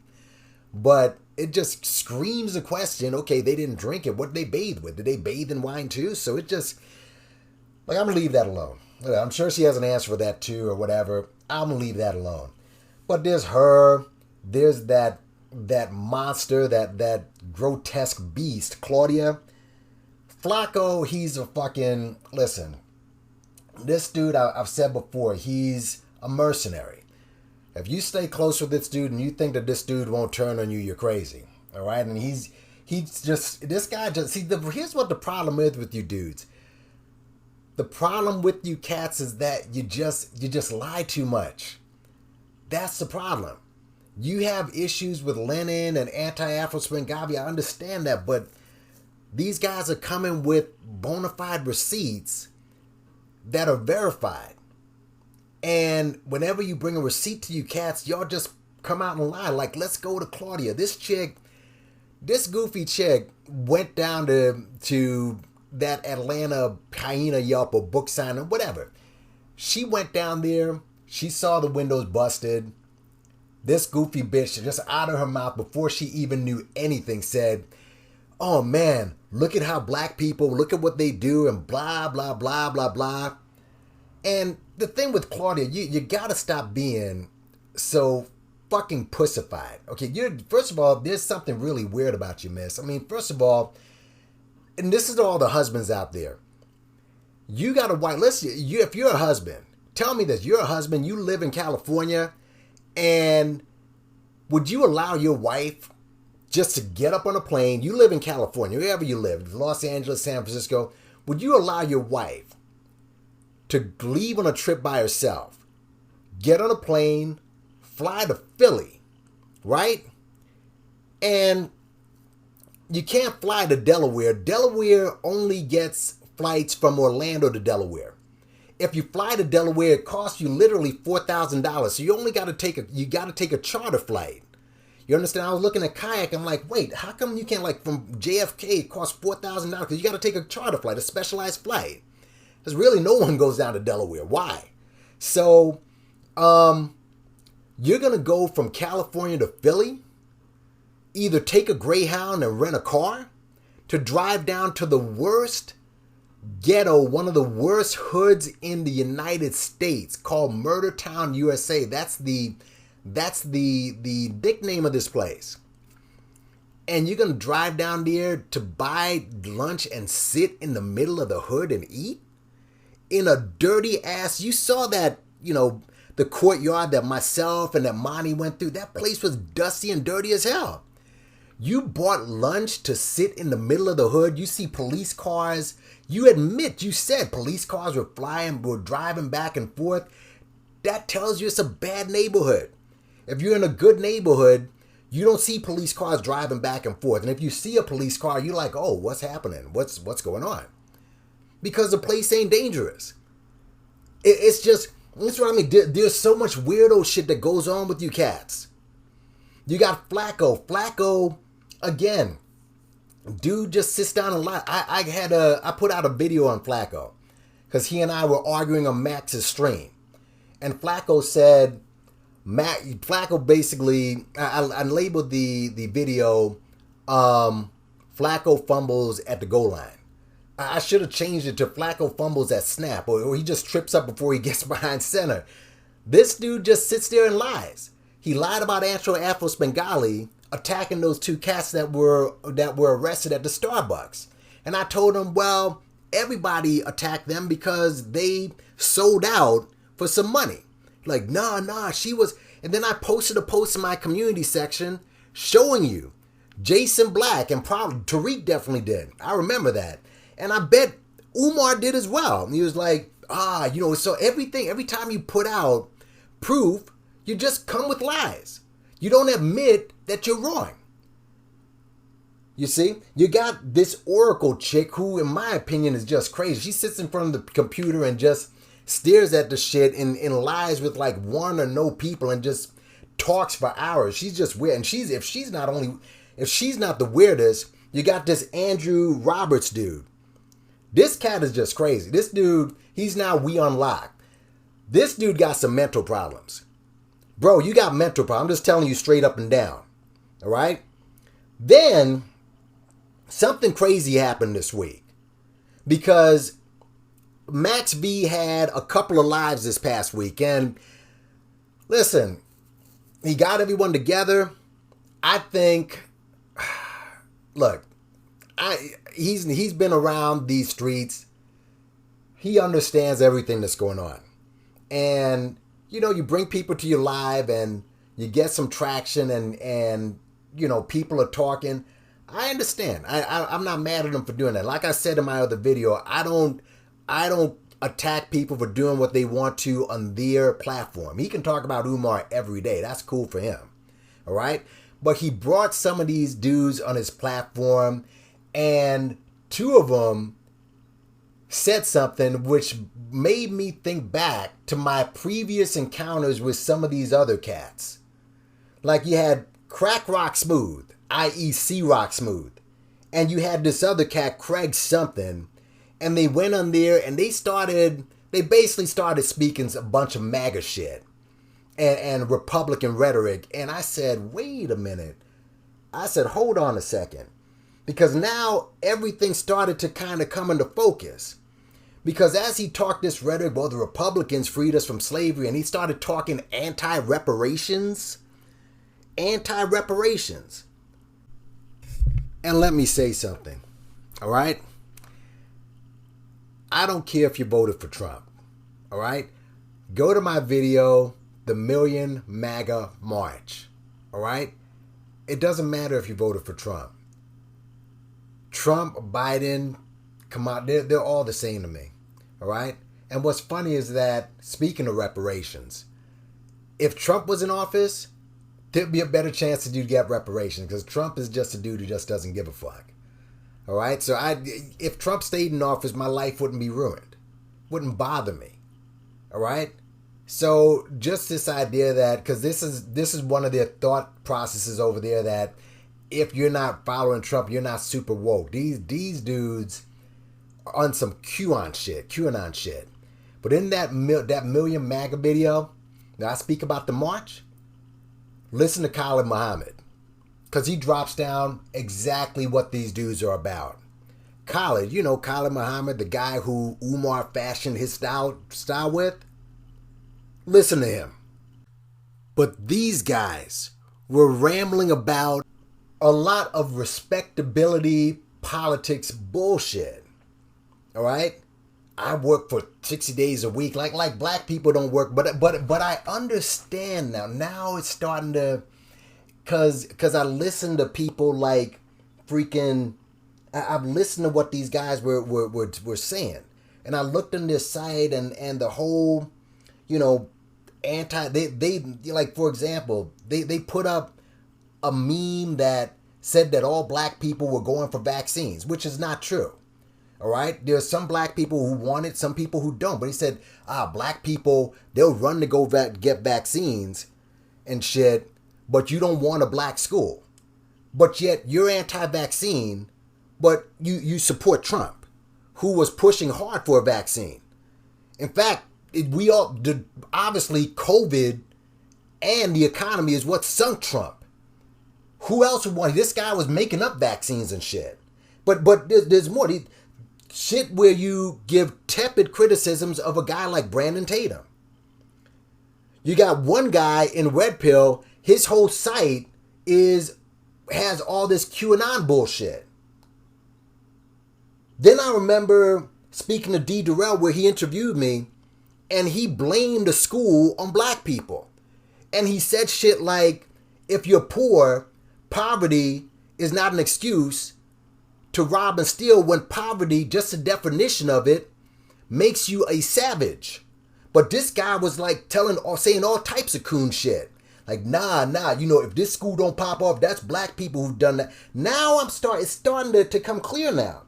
But it just screams a question, okay, they didn't drink it. What did they bathe with? Did they bathe in wine too? So it just, I'm going to leave that alone. I'm sure she has an answer for that too or whatever. I'm going to leave that alone. But there's her. There's that monster, that grotesque beast, Claudia. Flacco, he's a fucking, listen, this dude, I've said before, he's a mercenary. If you stay close with this dude and you think that this dude won't turn on you, you're crazy. All right? And he's just, this guy just, here's what the problem is with you dudes. The problem with you cats is that you just lie too much. That's the problem. You have issues with Lenin and anti-Afro-Spingavi. I understand that, but these guys are coming with bona fide receipts that are verified. And whenever you bring a receipt to you cats, y'all just come out and lie. Like, let's go to Claudia. This goofy chick went down to that Atlanta hyena Yelp or book signing, whatever. She went down there. She saw the windows busted. This goofy bitch, just out of her mouth before she even knew anything, said, oh man, look at how black people, look at what they do and blah, blah, blah, blah, blah. And the thing with Claudia, you gotta stop being so fucking pussified. Okay, first of all, there's something really weird about you, miss. I mean, first of all, and this is to all the husbands out there. You got a wife. Listen, if you're a husband, tell me this. You're a husband, you live in California, and would you allow your wife just to get up on a plane? You live in California, wherever you live, Los Angeles, San Francisco. Would you allow your wife to leave on a trip by herself, get on a plane, fly to Philly, right? And you can't fly to Delaware. Delaware only gets flights from Orlando to Delaware. If you fly to Delaware, it costs you literally $4,000. So you only got to take a charter flight. You understand? I was looking at Kayak. I'm like, wait, how come you can't, like, from JFK, it costs $4,000? Because you got to take a charter flight, a specialized flight. Because really no one goes down to Delaware. Why? So, you're going to go from California to Philly, either take a Greyhound and rent a car, to drive down to the worst ghetto, one of the worst hoods in the United States, called Murder Town, USA. That's the nickname of this place. And you're going to drive down there to buy lunch and sit in the middle of the hood and eat? In a dirty ass, you saw that, the courtyard that myself and that Monty went through. That place was dusty and dirty as hell. You bought lunch to sit in the middle of the hood. You see police cars. You admit, you said police cars were driving back and forth. That tells you it's a bad neighborhood. If you're in a good neighborhood, you don't see police cars driving back and forth. And if you see a police car, you're like, oh, what's happening? What's going on? Because the place ain't dangerous. It's just, that's what I mean. There's so much weirdo shit that goes on with you cats. You got Flacco. Flacco, again, dude just sits down and lies. I put out a video on Flacco because he and I were arguing on Max's stream. And Flacco said, Flacco basically, I labeled the video, Flacco fumbles at the goal line. I should have changed it to Flacco fumbles at snap, or he just trips up before he gets behind center. This dude just sits there and lies. He lied about Afro Bengali attacking those two cats that were arrested at the Starbucks. And I told him, well, everybody attacked them because they sold out for some money. Like, nah, she was... And then I posted a post in my community section showing you Jason Black, and probably Tariq definitely did. I remember that. And I bet Umar did as well. And he was like, so every time you put out proof, you just come with lies. You don't admit that you're wrong. You see? You got this Oracle chick who, in my opinion, is just crazy. She sits in front of the computer and just stares at the shit and lies with like one or no people and just talks for hours. She's just weird. And if she's not the weirdest, you got this Andrew Roberts dude. This cat is just crazy. This dude, he's now We Unlocked. This dude got some mental problems. Bro, you got mental problems. I'm just telling you straight up and down. All right? Then, something crazy happened this week. Because Max B had a couple of lives this past week. And, listen, he got everyone together. I think, look, he's been around these streets. He understands everything that's going on. And, you bring people to your live and you get some traction and people are talking. I understand. I'm not mad at him for doing that. Like I said in my other video, I don't attack people for doing what they want to on their platform. He can talk about Umar every day. That's cool for him. All right? But he brought some of these dudes on his platform, and two of them said something which made me think back to my previous encounters with some of these other cats. Like you had Crack Rock Smooth, i.e. C Rock Smooth, and you had this other cat, Craig something, and they went on there and they basically started speaking a bunch of MAGA shit and Republican rhetoric. And I said, wait a minute. I said, hold on a second. Because now everything started to kind of come into focus. Because as he talked this rhetoric, well, the Republicans freed us from slavery, and he started talking anti-reparations. Anti-reparations. And let me say something, all right? I don't care if you voted for Trump, all right? Go to my video, the Million MAGA March, all right? It doesn't matter if you voted for Trump. Trump, Biden, come on, they're all the same to me, all right? And what's funny is that, speaking of reparations, if Trump was in office, there'd be a better chance that you'd get reparations, because Trump is just a dude who just doesn't give a fuck, all right? So if Trump stayed in office, my life wouldn't be ruined, wouldn't bother me, all right? So just this idea that, because this is one of their thought processes over there, that if you're not following Trump, you're not super woke. These dudes are on some QAnon shit. But in that Million MAGA video, now I speak about the march, listen to Khalid Muhammad, because he drops down exactly what these dudes are about. Khalid, Khalid Muhammad, the guy who Umar fashioned his style with? Listen to him. But these guys were rambling about a lot of respectability politics bullshit. All right? I work for 60 days a week. Like black people don't work, but I understand now. Now it's starting to cause I listen to people like freaking. I've listened to what these guys were saying, and I looked on this site and the whole, they like, for example, they put up a meme that said that all black people were going for vaccines, which is not true. All right, there's some black people who want it, some people who don't. But he said, black people, they'll run to go get vaccines and shit, but you don't want a black school. But yet you're anti-vaccine, but you support Trump, who was pushing hard for a vaccine. In fact, obviously COVID and the economy is what sunk Trump. Who else would want? This guy was making up vaccines and shit. But there's more. Shit where you give tepid criticisms of a guy like Brandon Tatum. You got one guy in Red Pill, his whole site has all this QAnon bullshit. Then I remember speaking to D. Durrell where he interviewed me, and he blamed the school on black people. And he said shit like, if you're poor, poverty is not an excuse to rob and steal, when poverty, just the definition of it, makes you a savage. But this guy was like saying all types of coon shit. Like, nah, if this school don't pop off, that's black people who've done that. Now it's starting to come clear now.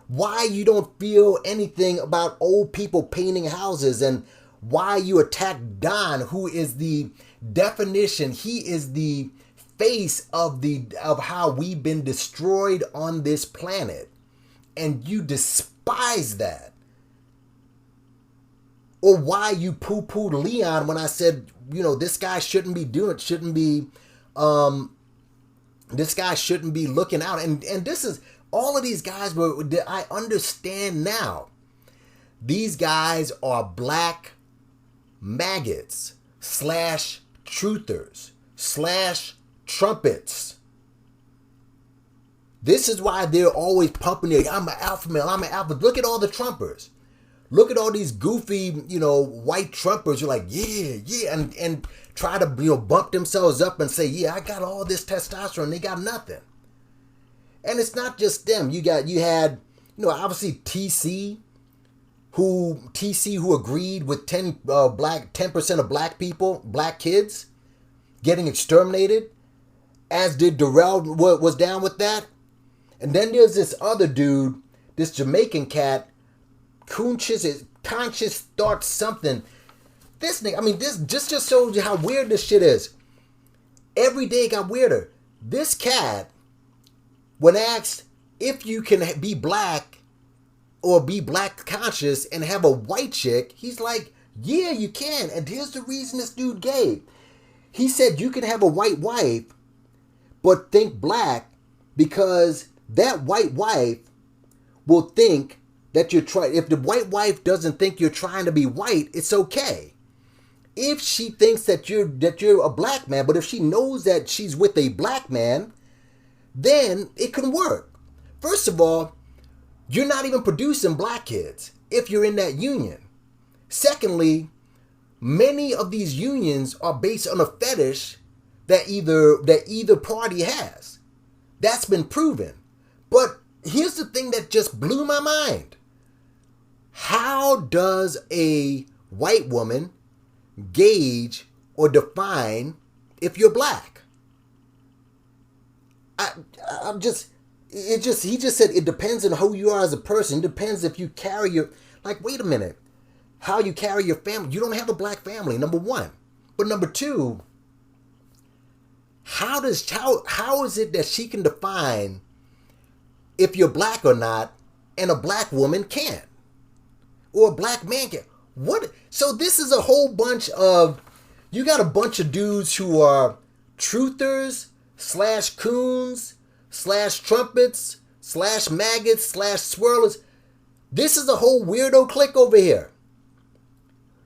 Why you don't feel anything about old people painting houses, and why you attack Don, who is the definition, he is the face of how we've been destroyed on this planet, and you despise that. Or why you poo-pooed Leon when I said, this guy shouldn't be looking out. And this is all of these guys I understand now. These guys are black maggots / truthers / trumpets. This is why they're always pumping it. I'm an alpha male. I'm an alpha. Look at all the Trumpers. Look at all these goofy, white Trumpers. You're like, yeah, and try to, bump themselves up and say, yeah, I got all this testosterone. They got nothing. And it's not just them. You had, obviously TC who agreed with 10% of black people, black kids, getting exterminated. As did Durrell was down with that. And then there's this other dude, this Jamaican cat, conscious thought something. This nigga, this just shows you how weird this shit is. Every day it got weirder. This cat, when asked if you can be black or be black conscious and have a white chick, he's like, yeah, you can. And here's the reason this dude gave. He said you can have a white wife but think black, because that white wife will think that you're trying. If the white wife doesn't think you're trying to be white, it's okay. If she thinks that you're a black man, but if she knows that she's with a black man, then it can work. First of all, you're not even producing black kids if you're in that union. Secondly, many of these unions are based on a fetish that either party has. That's been proven. But here's the thing that just blew my mind. How does a white woman gauge or define if you're black? He just said it depends on who you are as a person. It depends if you carry your, like, wait a minute, how you carry your family. You don't have a black family, number one. But number two, how is it that she can define if you're black or not, and a black woman can't? Or a black man can't? What? So this is a whole bunch of, you got a bunch of dudes who are truthers / coons / trumpets / maggots / swirlers. This is a whole weirdo clique over here.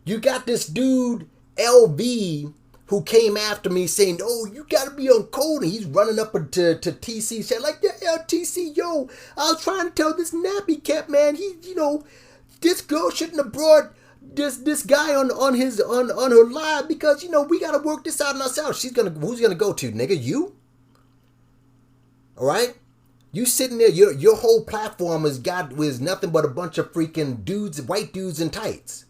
You got this dude, LV, who came after me saying, oh, you got to be on code. And he's running up to TC, saying like, yeah, TC, I was trying to tell this nappy cat man, this girl shouldn't have brought this guy on her live because we gotta work this out ourselves. Who's gonna go to, nigga? You? All right? You sitting there, your whole platform was nothing but a bunch of freaking white dudes in tights.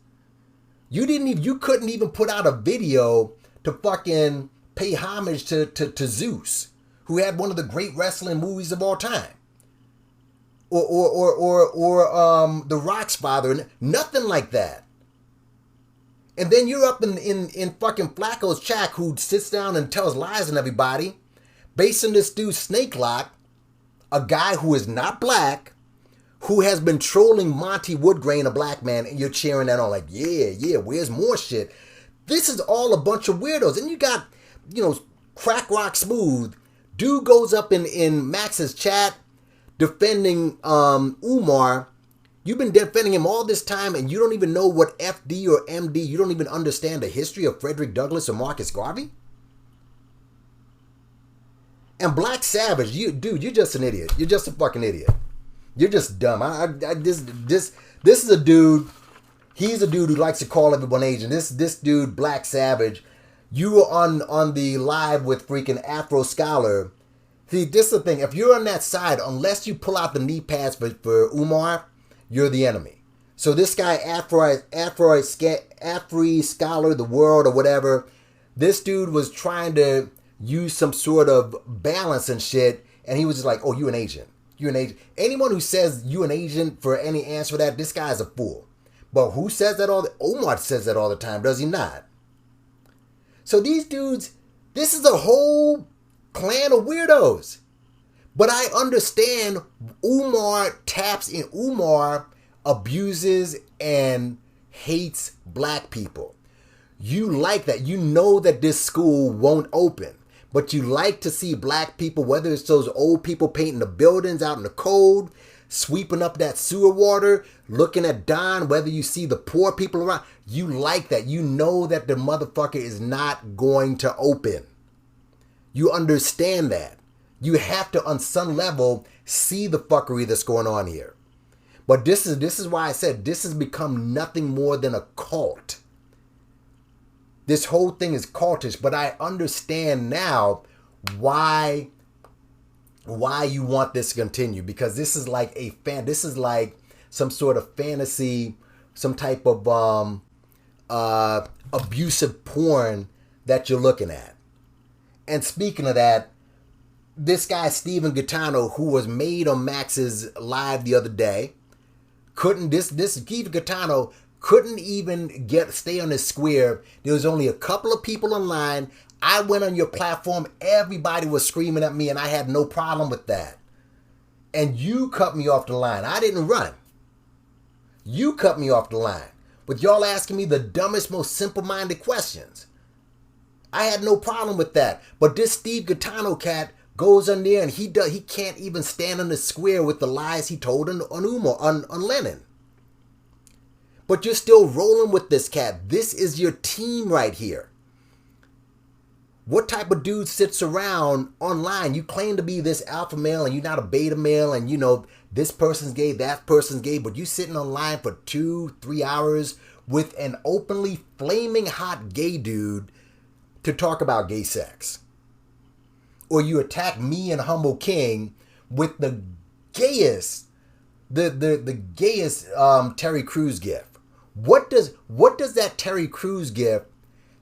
You couldn't even put out a video to fucking pay homage to Zeus, who had one of the great wrestling movies of all time. Or The Rock's father, nothing like that. And then you're up in fucking Flacco's chat, who sits down and tells lies on everybody, based on this dude Snake Lock, a guy who is not black, who has been trolling Monty Woodgrain, a black man, and you're cheering that on like, yeah, where's more shit? This is all a bunch of weirdos. And you got, Crack Rock Smooth. Dude goes up in Max's chat defending Umar. You've been defending him all this time, and you don't even know what FD or MD, you don't even understand the history of Frederick Douglass or Marcus Garvey? And Black Savage, you're just an idiot. You're just a fucking idiot. You're just dumb. This is a dude. He's a dude who likes to call everyone Asian. This dude, Black Savage, you were on the live with freaking Afro Scholar. See, this is the thing. If you're on that side, unless you pull out the knee pads for Umar, you're the enemy. So this guy, Afro Scholar, the world or whatever, this dude was trying to use some sort of balance and shit, and he was just like, oh, you an Asian. You're an Asian. Anyone who says you an Asian for any answer for that, this guy's a fool. But who says that Omar says that all the time, does he not? So these dudes, this is a whole clan of weirdos. But I understand Umar abuses and hates black people. You like that. You know that this school won't open. But you like to see black people, whether it's those old people painting the buildings out in the cold, sweeping up that sewer water, looking at Don, whether you see the poor people around. You like that. You know that the motherfucker is not going to open. You understand that. You have to, on some level, see the fuckery that's going on here. But this is why I said this has become nothing more than a cult. This whole thing is cultish, but I understand now why you want this to continue, because this is like this is like some sort of fantasy, some type of abusive porn that you're looking at. And speaking of that, this guy Stephen Gaetano, who was made on Max's live the other day, this Stephen Gaetano couldn't even stay on his square. There was only a couple of people online. I went on your platform. Everybody was screaming at me, and I had no problem with that. And you cut me off the line. I didn't run. You cut me off the line with y'all asking me the dumbest, most simple-minded questions. I had no problem with that. But this Steve Gaetano cat goes on there, and he can't even stand on the square with the lies he told on Umar, on Lenin. But you're still rolling with this cat. This is your team right here. What type of dude sits around online? You claim to be this alpha male and you're not a beta male, and this person's gay, that person's gay, but you sitting online for 2-3 hours with an openly flaming hot gay dude to talk about gay sex. Or you attack me and Humble King with the gayest, the gayest Terry Crews gift. What does that Terry Crews gift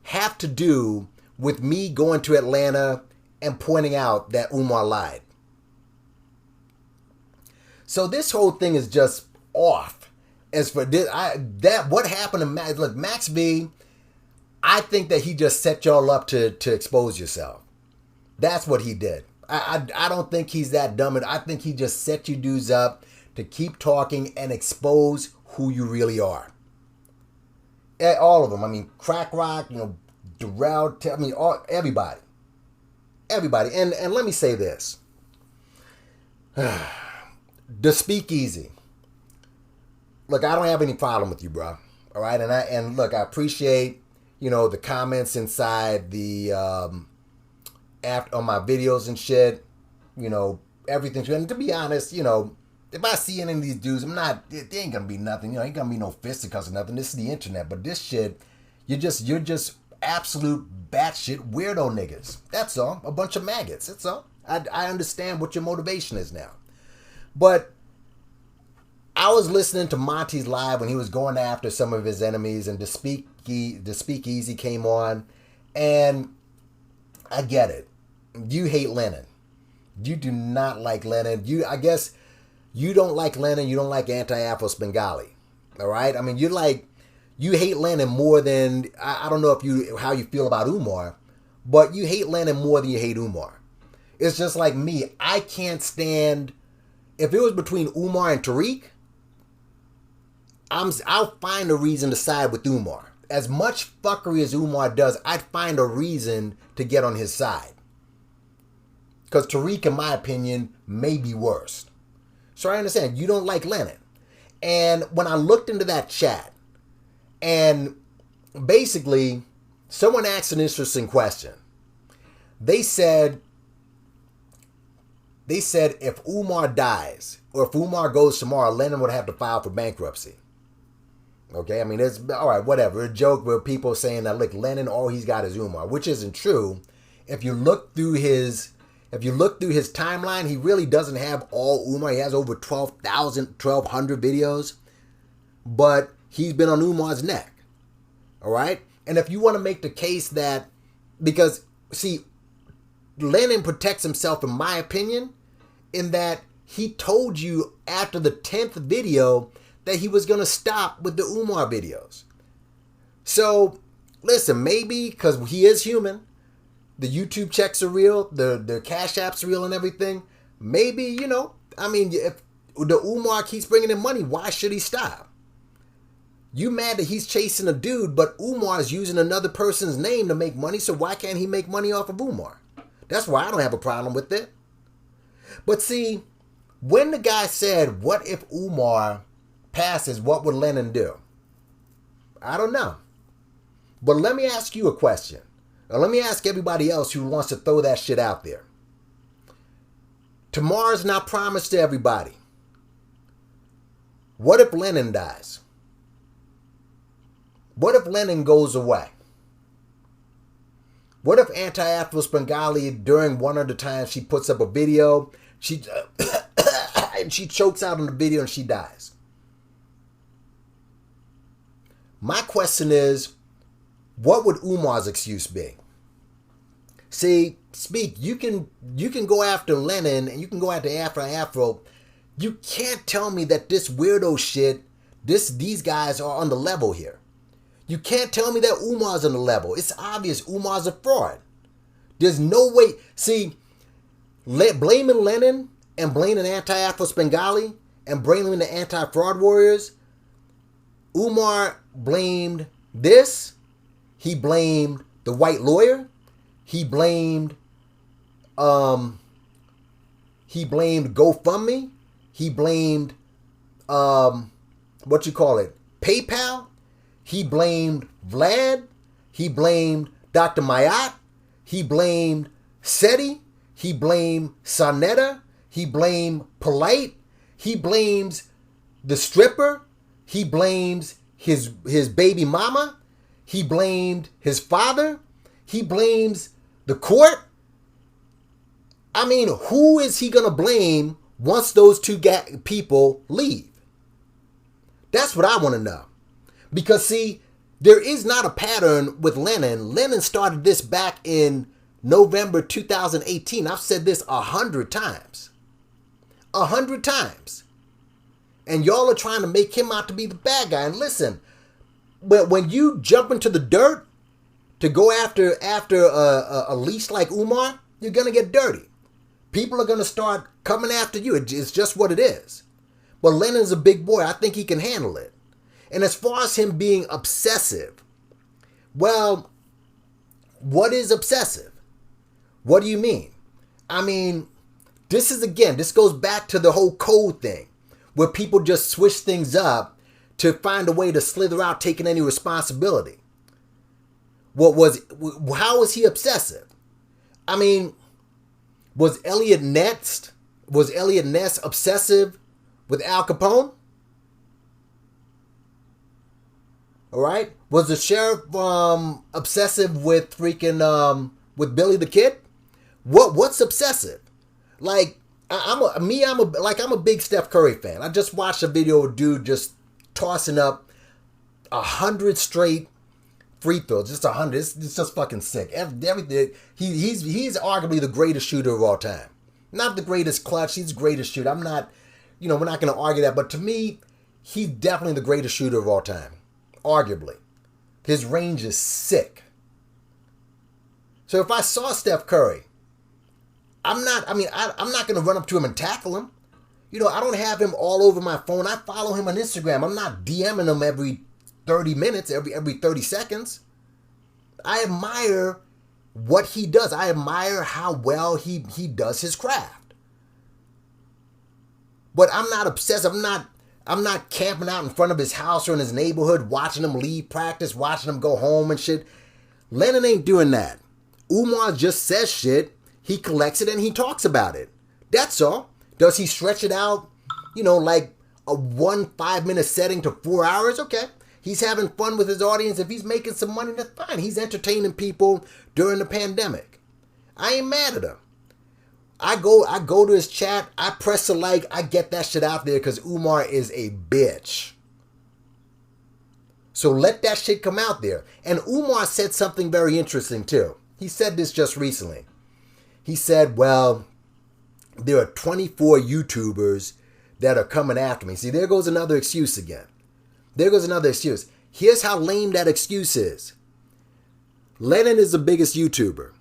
have to do with me going to Atlanta and pointing out that Umar lied? So this whole thing is just off. As for this, what happened to Max? Look, Max V, I think that he just set y'all up to expose yourself. That's what he did. I don't think he's that dumb. I think he just set you dudes up to keep talking and expose who you really are. All of them. I mean, Crack Rock, Darrell, everybody. Everybody. And let me say this. The Speakeasy. Look, I don't have any problem with you, bro. All right? And look, I appreciate, the comments inside the after on my videos and shit. Everything. And to be honest, if I see any of these dudes, there ain't gonna be nothing. Ain't gonna be no fisticuffs or nothing. This is the internet. But this shit, you're just absolute batshit weirdo niggas. That's all. A bunch of maggots. That's all. I understand what your motivation is now. But I was listening to Monty's live when he was going after some of his enemies, and the speakeasy came on, and I get it. You hate Lenin. You do not like Lenin. I guess you don't like Lenin. You don't like anti-Afro-Spengali. All right? I mean, you hate Lenin more than, I don't know how you feel about Umar, but you hate Lenin more than you hate Umar. It's just like me. I can't stand, if it was between Umar and Tariq, I'll find a reason to side with Umar. As much fuckery as Umar does, I'd find a reason to get on his side. Because Tariq, in my opinion, may be worse. So I understand, you don't like Lenin. And when I looked into that chat, and basically, someone asked an interesting question. They said if Umar dies, or if Umar goes tomorrow, Lenin would have to file for bankruptcy. Okay, I mean, it's all right, whatever. A joke with people saying that, look, Lenin, all he's got is Umar, which isn't true. If you look through his timeline, he really doesn't have all Umar. He has over 1,200 videos, but he's been on Umar's neck. All right, and if you want to make the case that, because see, Lenin protects himself, in my opinion, in that he told you after the 10th video that he was going to stop with the Umar videos. So, listen, maybe, because he is human, the YouTube checks are real, the Cash App's real and everything, maybe, I mean, if the Umar keeps bringing in money, why should he stop? You mad that he's chasing a dude, but Umar's using another person's name to make money, so why can't he make money off of Umar? That's why I don't have a problem with it. But see, when the guy said, what if Umar passes, what would Lenin do? I don't know. But let me ask you a question. Or let me ask everybody else who wants to throw that shit out there. Tomorrow's not promised to everybody. What if Lenin dies? What if Lenin goes away? What if anti-Afro-Spengali, during one of the times she puts up a video, and she chokes out on the video and she dies? My question is, what would Umar's excuse be? See, you can go after Lenin and you can go after Afro. You can't tell me that this weirdo shit, these guys are on the level here. You can't tell me that Umar's on the level. It's obvious Umar's a fraud. There's no way. See, blaming Lenin and blaming anti-Afro-Spengali and blaming the anti-fraud warriors, Umar blamed this. He blamed the white lawyer. He blamed GoFundMe. He blamed PayPal. He blamed Vlad. He blamed Dr. Mayat. He blamed SETI. He blamed Sonetta. He blamed Polite. He blames the stripper. He blames his baby mama. He blamed his father. He blames the court. I mean, who is he going to blame once those two people leave? That's what I want to know. Because, see, there is not a pattern with Lenin. Lenin started this back in November 2018. I've said this 100 times. 100 times. And y'all are trying to make him out to be the bad guy. And listen, but when you jump into the dirt to go after a least like Umar, you're going to get dirty. People are going to start coming after you. It's just what it is. But Lenin's a big boy. I think he can handle it. And as far as him being obsessive, well, what is obsessive? What do you mean? I mean, this goes back to the whole code thing, where people just switch things up to find a way to slither out taking any responsibility. How was he obsessive? I mean, was Elliot Ness obsessive with Al Capone? All right. Was the sheriff obsessive with freaking with Billy the Kid? What's obsessive? Like I'm a big Steph Curry fan. I just watched a video of a dude just tossing up 100 straight free throws, just 100. It's just fucking sick. Everything. He's arguably the greatest shooter of all time. Not the greatest clutch. He's the greatest shooter. I'm not, we're not going to argue that. But to me, he's definitely the greatest shooter of all time. Arguably. His range is sick. So if I saw Steph Curry, I'm not going to run up to him and tackle him. I don't have him all over my phone. I follow him on Instagram. I'm not DMing him every 30 minutes, every 30 seconds. I admire what he does. I admire how well he does his craft. But I'm not obsessed. I'm not camping out in front of his house or in his neighborhood, watching him leave practice, watching him go home and shit. Lennon ain't doing that. Umar just says shit, he collects it, and he talks about it. That's all. Does he stretch it out, like a 5-minute setting to 4 hours? Okay. He's having fun with his audience. If he's making some money, that's fine. He's entertaining people during the pandemic. I ain't mad at him. I go to his chat. I press the like. I get that shit out there because Umar is a bitch. So let that shit come out there. And Umar said something very interesting too. He said this just recently. He said, well, there are 24 YouTubers that are coming after me. See, there goes another excuse again. There goes another excuse. Here's how lame that excuse is. Lennon is the biggest YouTuber.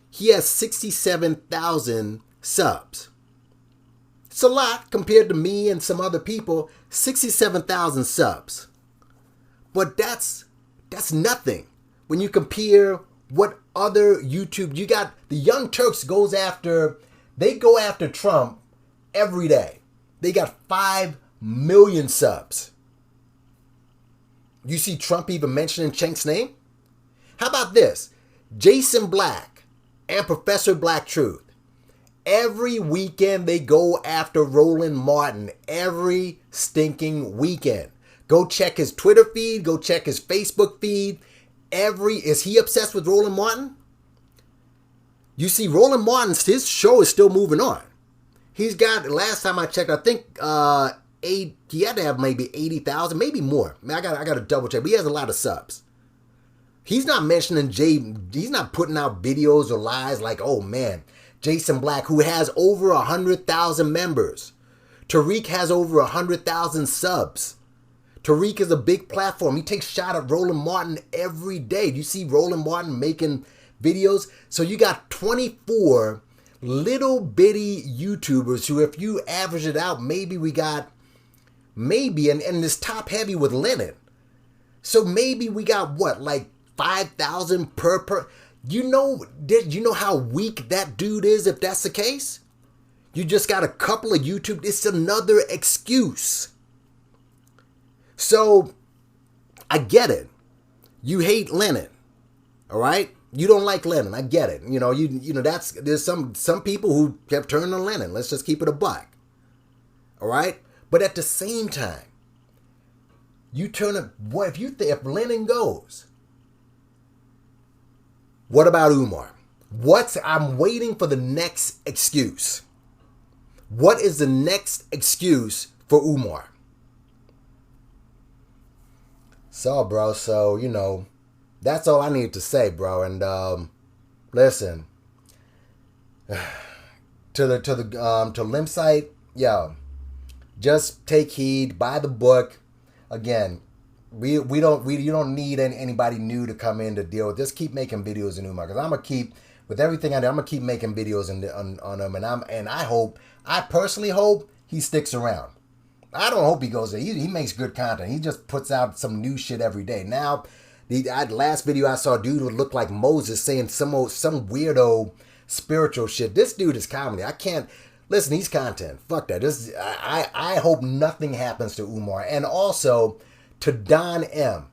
He has 67,000 subs. It's a lot compared to me and some other people. 67,000 subs. But that's nothing. When you compare what other YouTube, you got the Young Turks go after Trump every day. They got 5 million subs. You see Trump even mentioning Chenk's name? How about this? Jason Black and Professor Black Truth. Every weekend they go after Roland Martin. Every stinking weekend. Go check his Twitter feed. Go check his Facebook feed. Is he obsessed with Roland Martin? You see, Roland Martin's, his show is still moving on. He's got, last time I checked, I think he had to have maybe 80,000, maybe more. I got to double check, but he has a lot of subs. He's not mentioning he's not putting out videos or lies like, oh man, Jason Black, who has over 100,000 members. Tariq has over 100,000 subs. Tariq is a big platform. He takes shot at Roland Martin every day. Do you see Roland Martin making videos? So you got 24 little bitty YouTubers who, if you average it out, maybe we got, and it's top heavy with Lennon. So maybe we got what, like 5,000 per. You know how weak that dude is if that's the case? You just got a couple of YouTube. It's another excuse. So I get it. You hate Lennon. All right? You don't like Lennon. I get it. There's some people who have turned on Lennon. Let's just keep it a buck. All right? But at the same time, you turn it. What if Lennon goes? What about Umar? I'm waiting for the next excuse. What is the next excuse for Umar? So, bro, that's all I need to say, bro. And listen, to Limb site, yo, just take heed, buy the book. Again, you don't need anybody new to come in to deal with. Just keep making videos in Umar, because I'm gonna keep with everything I do. I'm gonna keep making videos on him, and I personally hope he sticks around. I don't hope he goes there. He makes good content. He just puts out some new shit every day. Now, the last video I saw, a dude would look like Moses saying some weirdo spiritual shit. This dude is comedy. I can't listen. He's content. Fuck that. I hope nothing happens to Umar. And also to Don M,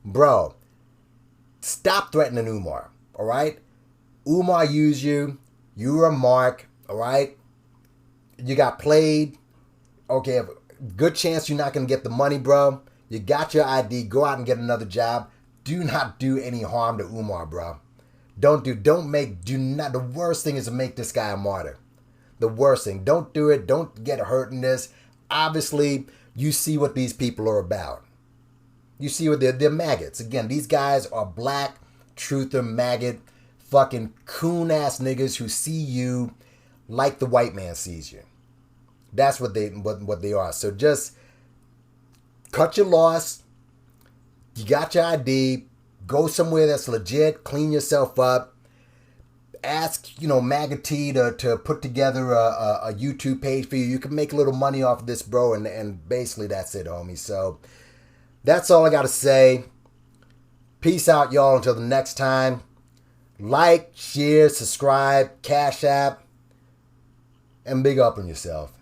bro, stop threatening Umar. All right, Umar used you. You were a mark. All right, you got played. Okay, good chance you're not going to get the money, bro. You got your ID. Go out and get another job. Do not do any harm to Umar, bro. The worst thing is to make this guy a martyr. The worst thing. Don't do it. Don't get hurt in this. Obviously, you see what these people are about. You see what they're maggots. Again, these guys are black, truther, maggot, fucking coon-ass niggas who see you like the white man sees you. That's what they are. So just cut your loss. You got your ID. Go somewhere that's legit. Clean yourself up. Ask, MAGA T to put together a YouTube page for you. You can make a little money off of this, bro. And basically that's it, homie. So that's all I got to say. Peace out, y'all. Until the next time. Like, share, subscribe, Cash App. And big up on yourself.